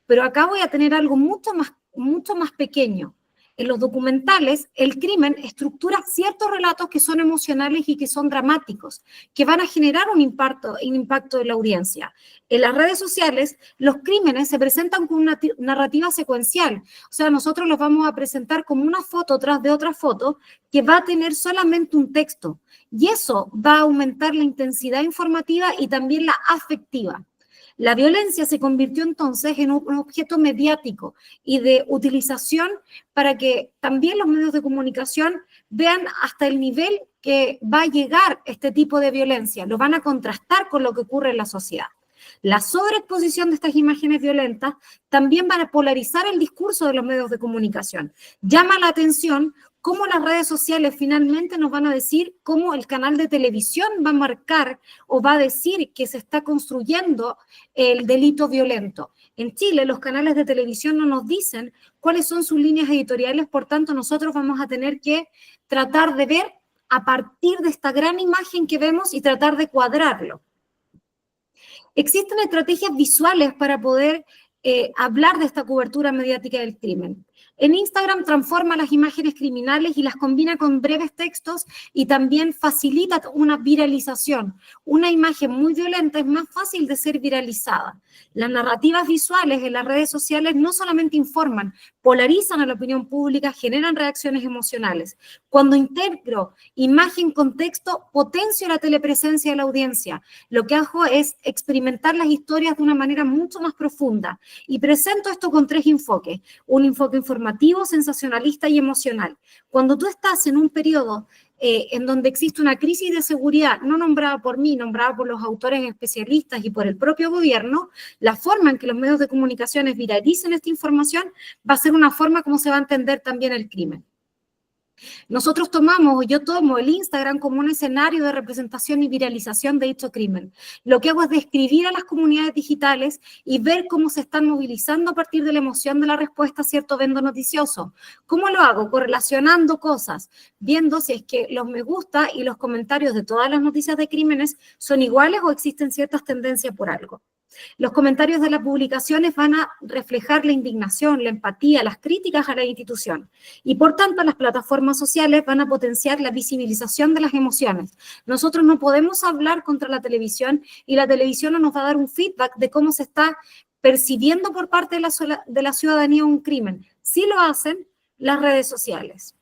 Pero acá voy a tener algo mucho más pequeño. En los documentales, el crimen estructura ciertos relatos que son emocionales y que son dramáticos, que van a generar un impacto en la audiencia. En las redes sociales, los crímenes se presentan con una narrativa secuencial. O sea, nosotros los vamos a presentar como una foto tras de otra foto que va a tener solamente un texto. Y eso va a aumentar la intensidad informativa y también la afectiva. La violencia se convirtió entonces en un objeto mediático y de utilización para que también los medios de comunicación vean hasta el nivel que va a llegar este tipo de violencia, lo van a contrastar con lo que ocurre en la sociedad. La sobreexposición de estas imágenes violentas también van a polarizar el discurso de los medios de comunicación. Llama la atención cómo las redes sociales finalmente nos van a decir cómo el canal de televisión va a marcar o va a decir que se está construyendo el delito violento. En Chile, los canales de televisión no nos dicen cuáles son sus líneas editoriales, por tanto, nosotros vamos a tener que tratar de ver a partir de esta gran imagen que vemos y tratar de cuadrarlo. Existen estrategias visuales para poder hablar de esta cobertura mediática del crimen. En Instagram transforma las imágenes criminales y las combina con breves textos y también facilita una viralización. Una imagen muy violenta es más fácil de ser viralizada. Las narrativas visuales en las redes sociales no solamente informan, polarizan a la opinión pública, generan reacciones emocionales. Cuando integro imagen con texto, potencio la telepresencia de la audiencia. Lo que hago es experimentar las historias de una manera mucho más profunda y presento esto con tres enfoques. Un enfoque informativo, sensacionalista y emocional. Cuando tú estás en un periodo en donde existe una crisis de seguridad, no nombrada por mí, nombrada por los autores especialistas y por el propio gobierno, la forma en que los medios de comunicación viralicen esta información va a ser una forma como se va a entender también el crimen. Nosotros tomamos, yo tomo el Instagram como un escenario de representación y viralización de dicho crimen. Lo que hago es describir a las comunidades digitales y ver cómo se están movilizando a partir de la emoción de la respuesta a cierto evento noticioso. ¿Cómo lo hago? Correlacionando cosas, viendo si es que los me gusta y los comentarios de todas las noticias de crímenes son iguales o existen ciertas tendencias por algo. Los comentarios de las publicaciones van a reflejar la indignación, la empatía, las críticas a la institución. Y por tanto, las plataformas sociales van a potenciar la visibilización de las emociones. Nosotros no podemos hablar contra la televisión y la televisión no nos va a dar un feedback de cómo se está percibiendo por parte de la ciudadanía un crimen. Sí lo hacen las redes sociales.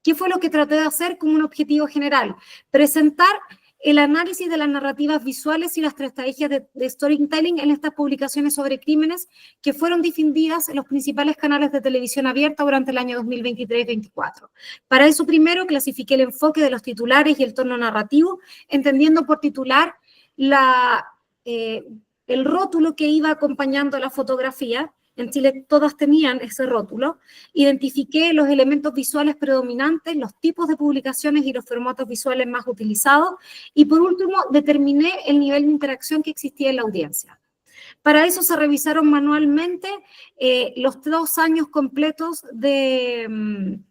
¿Qué fue lo que traté de hacer como un objetivo general? Presentar el análisis de las narrativas visuales y las estrategias de storytelling en estas publicaciones sobre crímenes que fueron difundidas en los principales canales de televisión abierta durante el año 2023-2024. Para eso, primero, clasifiqué el enfoque de los titulares y el tono narrativo, entendiendo por titular el rótulo que iba acompañando la fotografía. En Chile todas tenían ese rótulo. Identifiqué los elementos visuales predominantes, los tipos de publicaciones y los formatos visuales más utilizados. Y por último, determiné el nivel de interacción que existía en la audiencia. Para eso se revisaron manualmente los 2 años completos de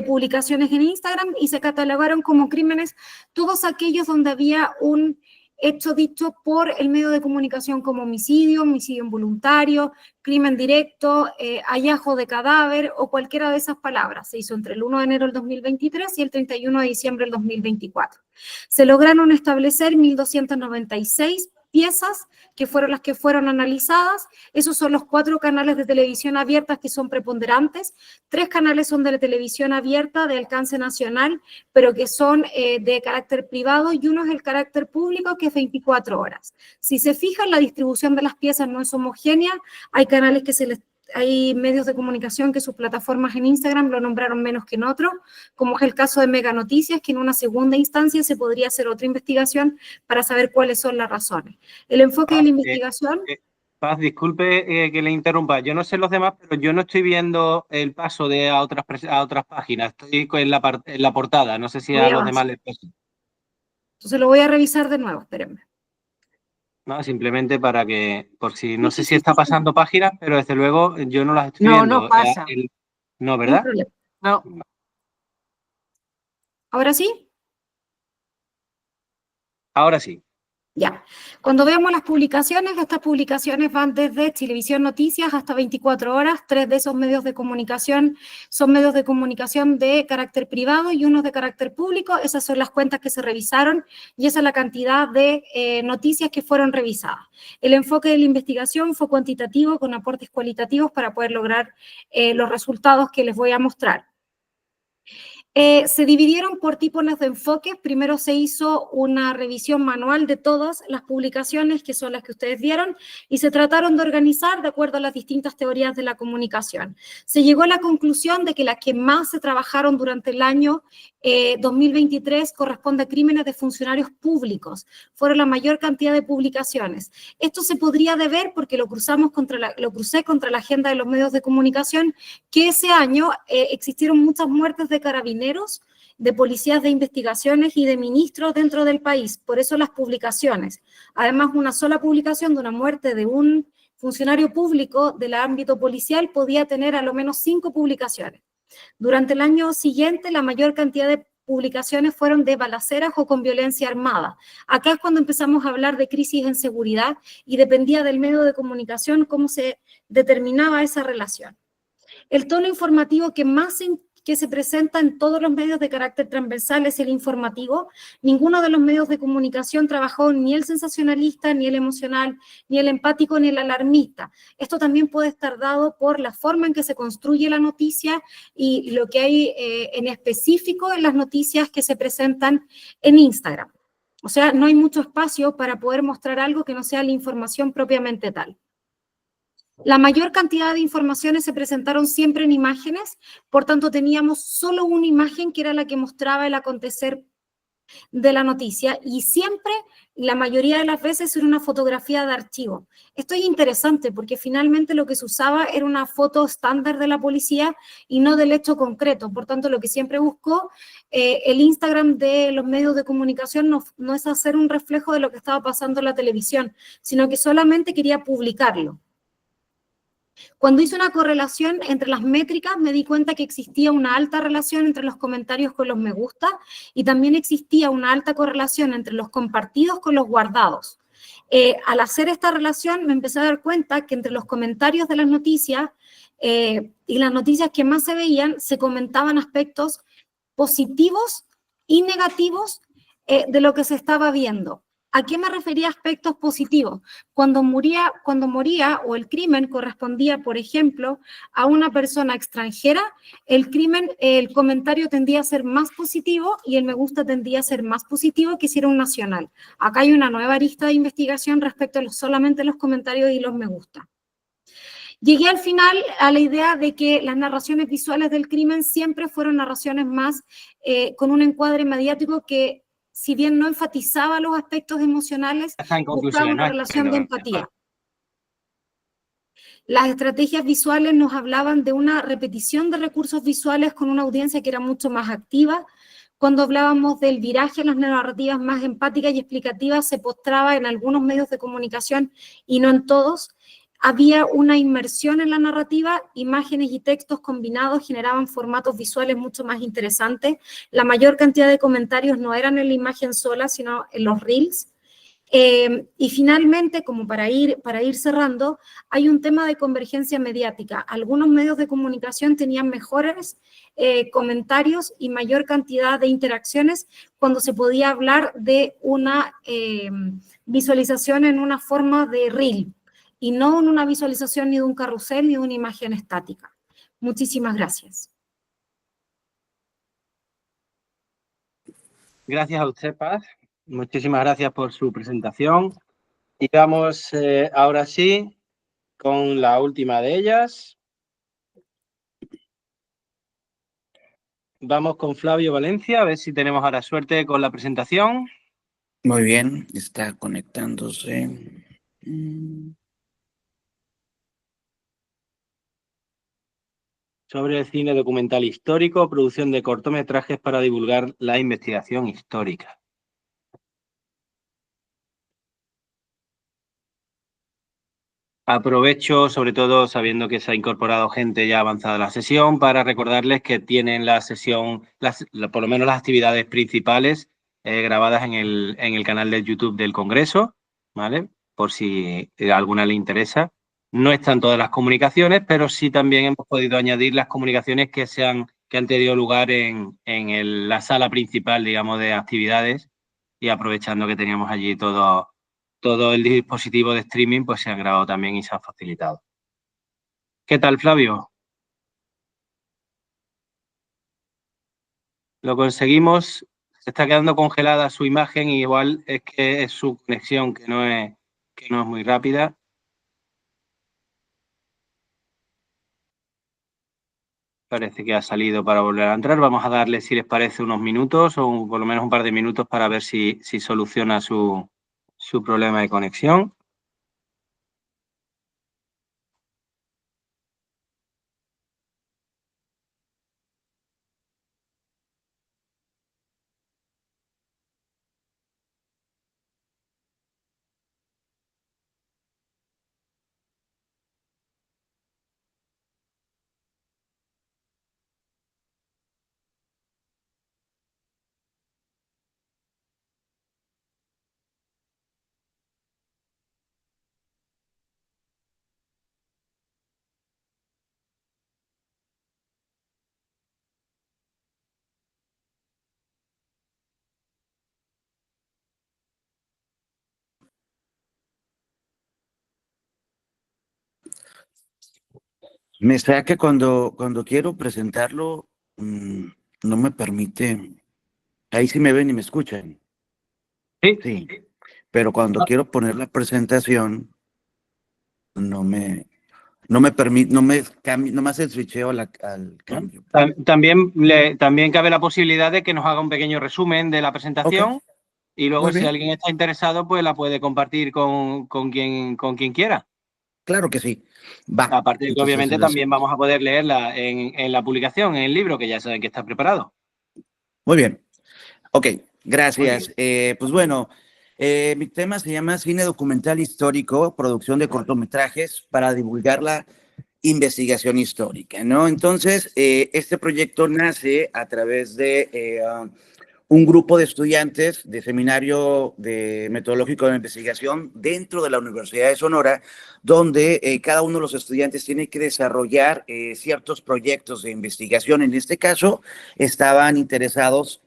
publicaciones en Instagram y se catalogaron como crímenes todos aquellos donde había un hecho dicho por el medio de comunicación como homicidio, homicidio involuntario, crimen directo, hallazgo de cadáver o cualquiera de esas palabras. Se hizo entre el 1 de enero del 2023 y el 31 de diciembre del 2024. Se lograron establecer 1.296 piezas que fueron las que fueron analizadas. Esos son los 4 canales de televisión abiertas que son preponderantes. 3 canales son de la televisión abierta de alcance nacional, pero que son de carácter privado, y uno es el carácter público, que es 24 horas. Si se fijan, la distribución de las piezas no es homogénea. Hay canales que hay medios de comunicación que sus plataformas en Instagram lo nombraron menos que en otro, como es el caso de Mega Noticias, que en una segunda instancia se podría hacer otra investigación para saber cuáles son las razones. El enfoque de la investigación... Paz, disculpe que le interrumpa. Yo no sé los demás, pero yo no estoy viendo el paso a otras páginas. Estoy en la portada. No sé si a los demás les pasa. Entonces lo voy a revisar de nuevo, espérenme. No, simplemente para que, por si, no sé si está pasando páginas, pero desde luego yo no las estoy viendo. No pasa. No, ¿verdad? No. ¿Ahora sí? Ahora sí. Ya. Cuando veamos las publicaciones, estas publicaciones van desde Chilevisión Noticias hasta 24 horas. 3 de esos medios de comunicación son medios de comunicación de carácter privado y uno de carácter público. Esas son las cuentas que se revisaron y esa es la cantidad de noticias que fueron revisadas. El enfoque de la investigación fue cuantitativo con aportes cualitativos para poder lograr los resultados que les voy a mostrar. Se dividieron por tipos de enfoques. Primero se hizo una revisión manual de todas las publicaciones, que son las que ustedes vieron, y se trataron de organizar de acuerdo a las distintas teorías de la comunicación. Se llegó a la conclusión de que las que más se trabajaron durante el año 2023 corresponde a crímenes de funcionarios públicos. Fueron la mayor cantidad de publicaciones. Esto se podría deber, porque lo crucé contra la agenda de los medios de comunicación, que ese año existieron muchas muertes de carabineros, de policías de investigaciones y de ministros dentro del país. Por eso las publicaciones. Además, una sola publicación de una muerte de un funcionario público del ámbito policial podía tener a lo menos 5 publicaciones. Durante el año siguiente, la mayor cantidad de publicaciones fueron de balaceras o con violencia armada. Acá es cuando empezamos a hablar de crisis en seguridad y dependía del medio de comunicación cómo se determinaba esa relación. El tono informativo que se presenta en todos los medios de carácter transversal es el informativo. Ninguno de los medios de comunicación trabajó ni el sensacionalista, ni el emocional, ni el empático, ni el alarmista. Esto también puede estar dado por la forma en que se construye la noticia y lo que hay en específico en las noticias que se presentan en Instagram. O sea, no hay mucho espacio para poder mostrar algo que no sea la información propiamente tal. La mayor cantidad de informaciones se presentaron siempre en imágenes, por tanto teníamos solo una imagen que era la que mostraba el acontecer de la noticia y siempre, la mayoría de las veces, era una fotografía de archivo. Esto es interesante porque finalmente lo que se usaba era una foto estándar de la policía y no del hecho concreto. Por tanto, lo que siempre buscó el Instagram de los medios de comunicación no es hacer un reflejo de lo que estaba pasando en la televisión, sino que solamente quería publicarlo. Cuando hice una correlación entre las métricas, me di cuenta que existía una alta relación entre los comentarios con los me gusta y también existía una alta correlación entre los compartidos con los guardados. Al hacer esta relación, me empecé a dar cuenta que entre los comentarios de las noticias y las noticias que más se veían, se comentaban aspectos positivos y negativos de lo que se estaba viendo. ¿A qué me refería aspectos positivos? Cuando moría o el crimen correspondía, por ejemplo, a una persona extranjera, el comentario tendía a ser más positivo y el me gusta tendía a ser más positivo que si era un nacional. Acá hay una nueva arista de investigación respecto a solamente los comentarios y los me gusta. Llegué al final a la idea de que las narraciones visuales del crimen siempre fueron narraciones más con un encuadre mediático que, si bien no enfatizaba los aspectos emocionales, buscaba una relación de empatía. Las estrategias visuales nos hablaban de una repetición de recursos visuales con una audiencia que era mucho más activa. Cuando hablábamos del viraje en las narrativas más empáticas y explicativas, se postraba en algunos medios de comunicación y no en todos. Había una inmersión en la narrativa, imágenes y textos combinados generaban formatos visuales mucho más interesantes. La mayor cantidad de comentarios no eran en la imagen sola, sino en los reels. Y finalmente, como para ir cerrando, hay un tema de convergencia mediática. Algunos medios de comunicación tenían mejores comentarios y mayor cantidad de interacciones cuando se podía hablar de una visualización en una forma de reel, y no en una visualización ni de un carrusel ni de una imagen estática. Muchísimas gracias. Gracias a usted, Paz. Muchísimas gracias por su presentación. Y vamos ahora sí con la última de ellas. Vamos con Flavio Valencia, a ver si tenemos ahora suerte con la presentación. Muy bien, está conectándose. Sobre el cine documental histórico, producción de cortometrajes para divulgar la investigación histórica. Aprovecho, sobre todo sabiendo que se ha incorporado gente ya avanzada a la sesión, para recordarles que tienen la sesión, por lo menos las actividades principales, grabadas en el canal de YouTube del Congreso, ¿vale? Por si a alguna le interesa. No están todas las comunicaciones, pero sí también hemos podido añadir las comunicaciones que han tenido lugar en la sala principal, digamos, de actividades, y aprovechando que teníamos allí todo el dispositivo de streaming, pues se han grabado también y se han facilitado. ¿Qué tal, Flavio? Lo conseguimos. Se está quedando congelada su imagen y igual es que es su conexión que no es muy rápida. Parece que ha salido para volver a entrar. Vamos a darle, si les parece, unos minutos o por lo menos un par de minutos para ver si soluciona su problema de conexión. Me está que cuando quiero presentarlo, no me permite. Ahí sí me ven y me escuchan. Sí. Pero cuando quiero poner la presentación, no me no me hace el switcheo al cambio. También cabe la posibilidad de que nos haga un pequeño resumen de la presentación. Ok. Y luego, Muy si bien. alguien está interesado, pues la puede compartir con quien quiera. Claro que sí. Va. Aparte de que, Entonces, obviamente, es así. también vamos a poder leerla en la publicación, en el libro, que ya saben que está preparado. Muy bien. Ok, Muy gracias. Pues bueno, mi tema se llama Cine Documental Histórico, producción de cortometrajes para divulgar la investigación histórica, ¿no? Entonces, este proyecto nace a través de un grupo de estudiantes de seminario metodológico de investigación dentro de la Universidad de Sonora, donde cada uno de los estudiantes tiene que desarrollar ciertos proyectos de investigación. En este caso, estaban interesados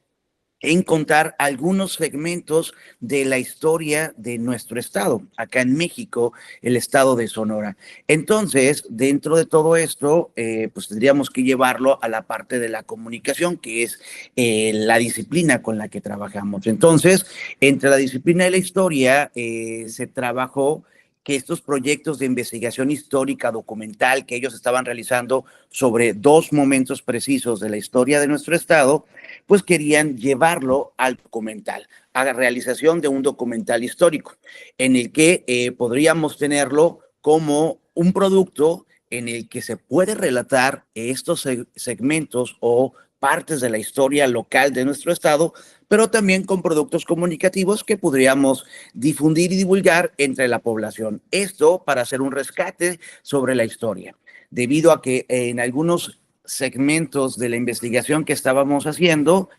en contar algunos segmentos de la historia de nuestro estado, acá en México, el estado de Sonora. Entonces, dentro de todo esto, pues tendríamos que llevarlo a la parte de la comunicación, que es la disciplina con la que trabajamos. Entonces, entre la disciplina y la historia, se trabajó que estos proyectos de investigación histórica documental que ellos estaban realizando sobre 2 momentos precisos de la historia de nuestro estado, pues querían llevarlo al documental, a la realización de un documental histórico, en el que podríamos tenerlo como un producto en el que se puede relatar estos segmentos o partes de la historia local de nuestro estado, pero también con productos comunicativos que podríamos difundir y divulgar entre la población. Esto para hacer un rescate sobre la historia, debido a que en algunos segmentos de la investigación que estábamos haciendo,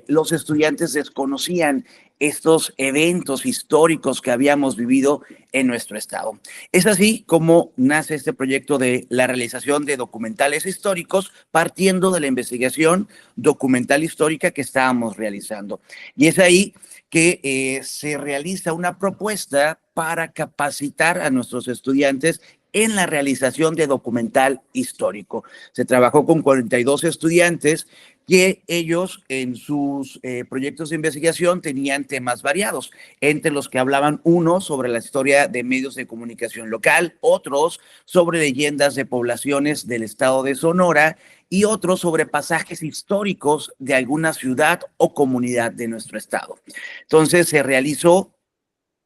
los estudiantes desconocían estos eventos históricos que habíamos vivido en nuestro estado. Es así como nace este proyecto de la realización de documentales históricos partiendo de la investigación documental histórica que estábamos realizando. Y es ahí que se realiza una propuesta para capacitar a nuestros estudiantes en la realización de documental histórico. Se trabajó con 42 estudiantes que ellos en sus proyectos de investigación tenían temas variados, entre los que hablaban unos sobre la historia de medios de comunicación local, otros sobre leyendas de poblaciones del estado de Sonora y otros sobre pasajes históricos de alguna ciudad o comunidad de nuestro estado. Entonces se realizó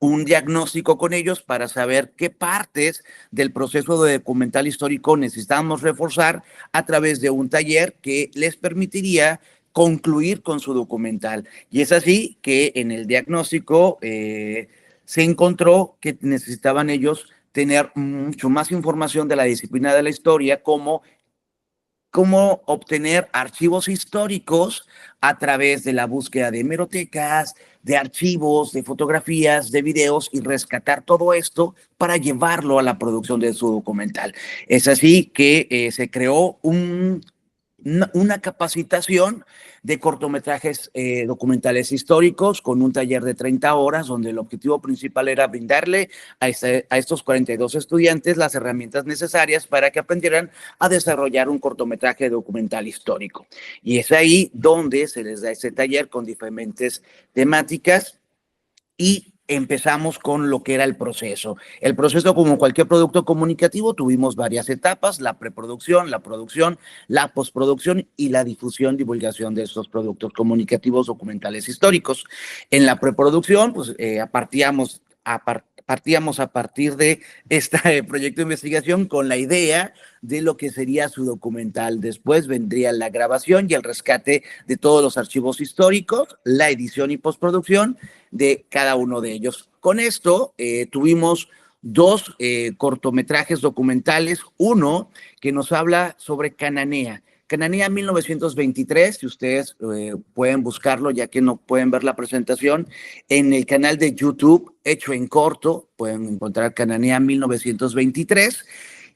un diagnóstico con ellos para saber qué partes del proceso de documental histórico necesitábamos reforzar a través de un taller que les permitiría concluir con su documental. Y es así que en el diagnóstico se encontró que necesitaban ellos tener mucho más información de la disciplina de la historia, como cómo obtener archivos históricos a través de la búsqueda de hemerotecas, de archivos, de fotografías, de videos y rescatar todo esto para llevarlo a la producción de su documental. Es así que se creó una capacitación de cortometrajes documentales históricos con un taller de 30 horas, donde el objetivo principal era brindarle a estos 42 estudiantes las herramientas necesarias para que aprendieran a desarrollar un cortometraje documental histórico. Y es ahí donde se les da ese taller con diferentes temáticas y empezamos con lo que era el proceso. El proceso, como cualquier producto comunicativo, tuvimos varias etapas: la preproducción, la producción, la postproducción y la difusión, divulgación de estos productos comunicativos documentales históricos. En la preproducción, pues partíamos a partir de este proyecto de investigación con la idea de lo que sería su documental. Después vendría la grabación y el rescate de todos los archivos históricos, la edición y postproducción de cada uno de ellos. Con esto tuvimos 2 cortometrajes documentales, uno que nos habla sobre Cananea. Cananea 1923, si ustedes pueden buscarlo, ya que no pueden ver la presentación, en el canal de YouTube, hecho en corto, pueden encontrar Cananea 1923,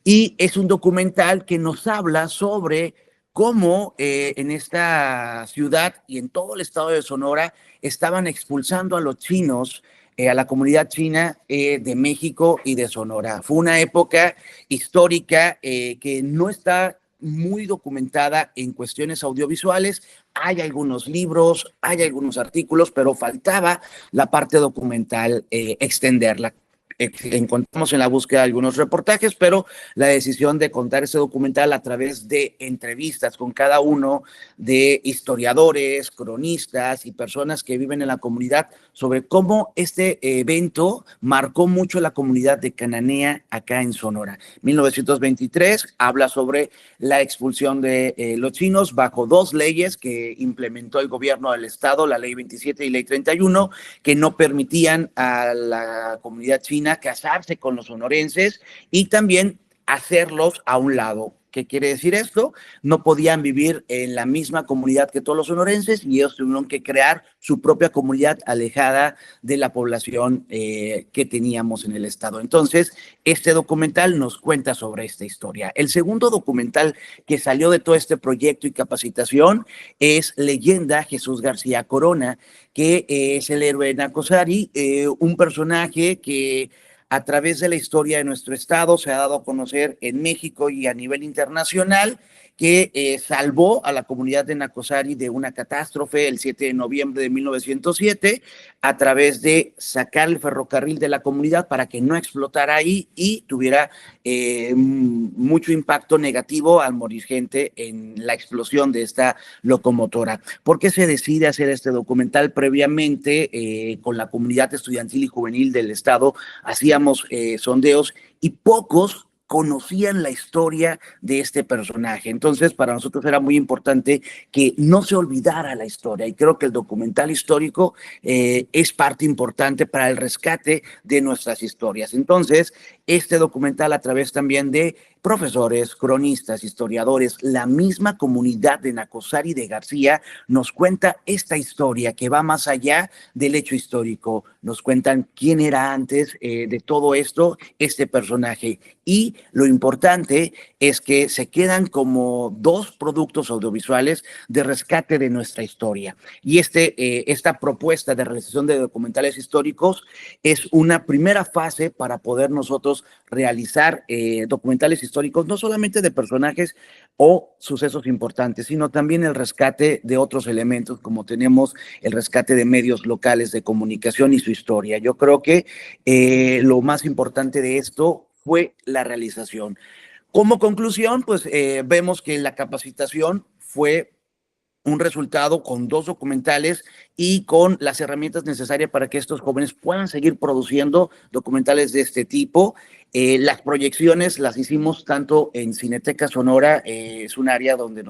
y es un documental que nos habla sobre cómo en esta ciudad y en todo el estado de Sonora estaban expulsando a los chinos, a la comunidad china de México y de Sonora. Fue una época histórica que no está muy documentada en cuestiones audiovisuales. Hay algunos libros, hay algunos artículos, pero faltaba la parte documental, extenderla. encontramos en la búsqueda algunos reportajes, pero la decisión de contar ese documental a través de entrevistas con cada uno de historiadores, cronistas y personas que viven en la comunidad sobre cómo este evento marcó mucho la comunidad de Cananea acá en Sonora. 1923 habla sobre la expulsión de los chinos bajo dos leyes que implementó el gobierno del estado, la ley 27 y ley 31, que no permitían a la comunidad china casarse con los sonorenses y también hacerlos a un lado. ¿Qué quiere decir esto? No podían vivir en la misma comunidad que todos los sonorenses y ellos tuvieron que crear su propia comunidad alejada de la población que teníamos en el estado. Entonces, este documental nos cuenta sobre esta historia. El segundo documental que salió de todo este proyecto y capacitación es Leyenda Jesús García Corona, que es el héroe de Nacozari, un personaje que a través de la historia de nuestro estado se ha dado a conocer en México y a nivel internacional, que salvó a la comunidad de Nacozari de una catástrofe el 7 de noviembre de 1907 a través de sacar el ferrocarril de la comunidad para que no explotara ahí y tuviera mucho impacto negativo al morir gente en la explosión de esta locomotora. ¿Por qué se decide hacer este documental? Previamente con la comunidad estudiantil y juvenil del estado hacíamos sondeos y pocos conocían la historia de este personaje. Entonces, para nosotros era muy importante que no se olvidara la historia y creo que el documental histórico es parte importante para el rescate de nuestras historias. Entonces, este documental a través también de profesores, cronistas, historiadores, la misma comunidad de Nacozari de García nos cuenta esta historia que va más allá del hecho histórico. Nos cuentan quién era antes de todo esto, este personaje. Y lo importante es que se quedan como dos productos audiovisuales de rescate de nuestra historia. Y esta propuesta de realización de documentales históricos es una primera fase para poder nosotros realizar documentales históricos, no solamente de personajes o sucesos importantes, sino también el rescate de otros elementos, como tenemos el rescate de medios locales de comunicación y su historia. Yo creo que lo más importante de esto fue la realización. Como conclusión, pues vemos que la capacitación fue un resultado con dos documentales y con las herramientas necesarias para que estos jóvenes puedan seguir produciendo documentales de este tipo. Las proyecciones las hicimos tanto en Cineteca Sonora, es un área donde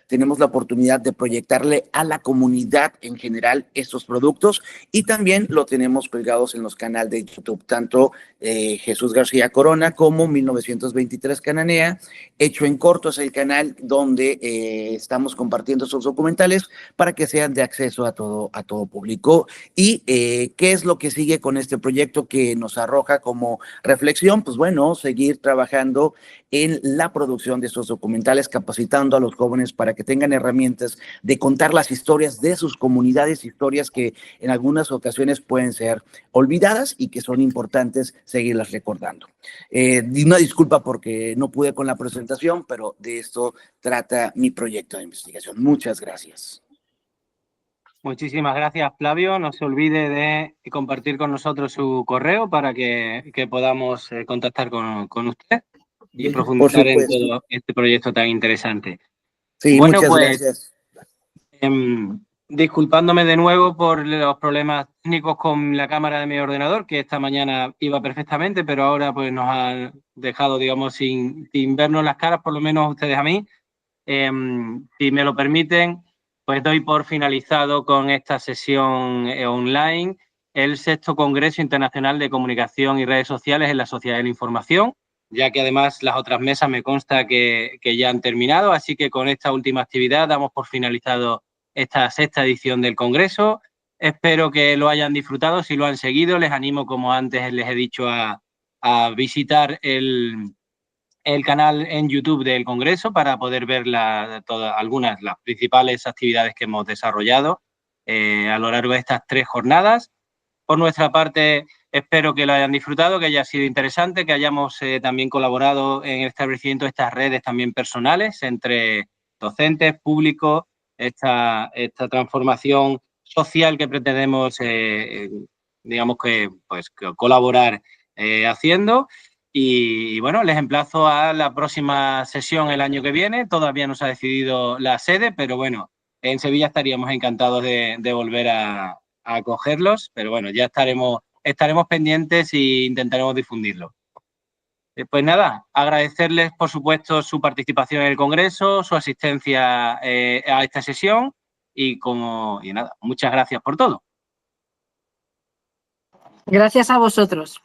tenemos la oportunidad de proyectarle a la comunidad en general estos productos y también lo tenemos colgados en los canales de YouTube, tanto Jesús García Corona como 1923 Cananea. Hecho en Corto es el canal donde estamos compartiendo estos documentales para que sean de acceso a todo público. ¿Y qué es lo que sigue con este proyecto que nos arroja como reflexión? Pues bueno, seguir trabajando en la producción de estos documentales, capacitando a los jóvenes para que tengan herramientas de contar las historias de sus comunidades, historias que en algunas ocasiones pueden ser olvidadas y que son importantes seguirlas recordando. Una disculpa porque no pude con la presentación, pero de esto trata mi proyecto de investigación. Muchas gracias. Muchísimas gracias, Flavio. No se olvide de compartir con nosotros su correo para que podamos contactar con usted y profundizar en todo este proyecto tan interesante. Sí, bueno, muchas pues, gracias. Disculpándome de nuevo por los problemas técnicos con la cámara de mi ordenador, que esta mañana iba perfectamente, pero ahora pues nos han dejado, digamos, sin vernos las caras, por lo menos ustedes a mí. Si me lo permiten, pues doy por finalizado con esta sesión online el 6º Congreso Internacional de Comunicación y Redes Sociales en la Sociedad de la Información, ya que además las otras mesas me consta que ya han terminado, así que con esta última actividad damos por finalizado esta 6ª edición del Congreso. Espero que lo hayan disfrutado. Si lo han seguido, les animo, como antes les he dicho, a visitar el canal en YouTube del Congreso para poder ver las principales actividades que hemos desarrollado a lo largo de estas 3 jornadas. Por nuestra parte, espero que lo hayan disfrutado, que haya sido interesante, que hayamos también colaborado en el establecimiento de estas redes también personales entre docentes, públicos, esta transformación social que pretendemos, digamos que colaborar haciendo. Y bueno, les emplazo a la próxima sesión el año que viene. Todavía no se ha decidido la sede, pero bueno, en Sevilla estaríamos encantados de volver a acogerlos, pero bueno, ya estaremos pendientes e intentaremos difundirlo. Pues nada, agradecerles por supuesto su participación en el Congreso, su asistencia a esta sesión y nada, muchas gracias por todo. Gracias a vosotros.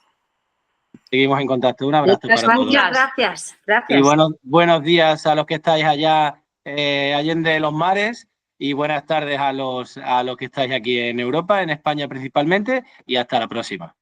Seguimos en contacto. Un abrazo para todos. Muchas gracias. Y buenos días a los que estáis allá, allende los mares, y buenas tardes a los que estáis aquí en Europa, en España principalmente, y hasta la próxima.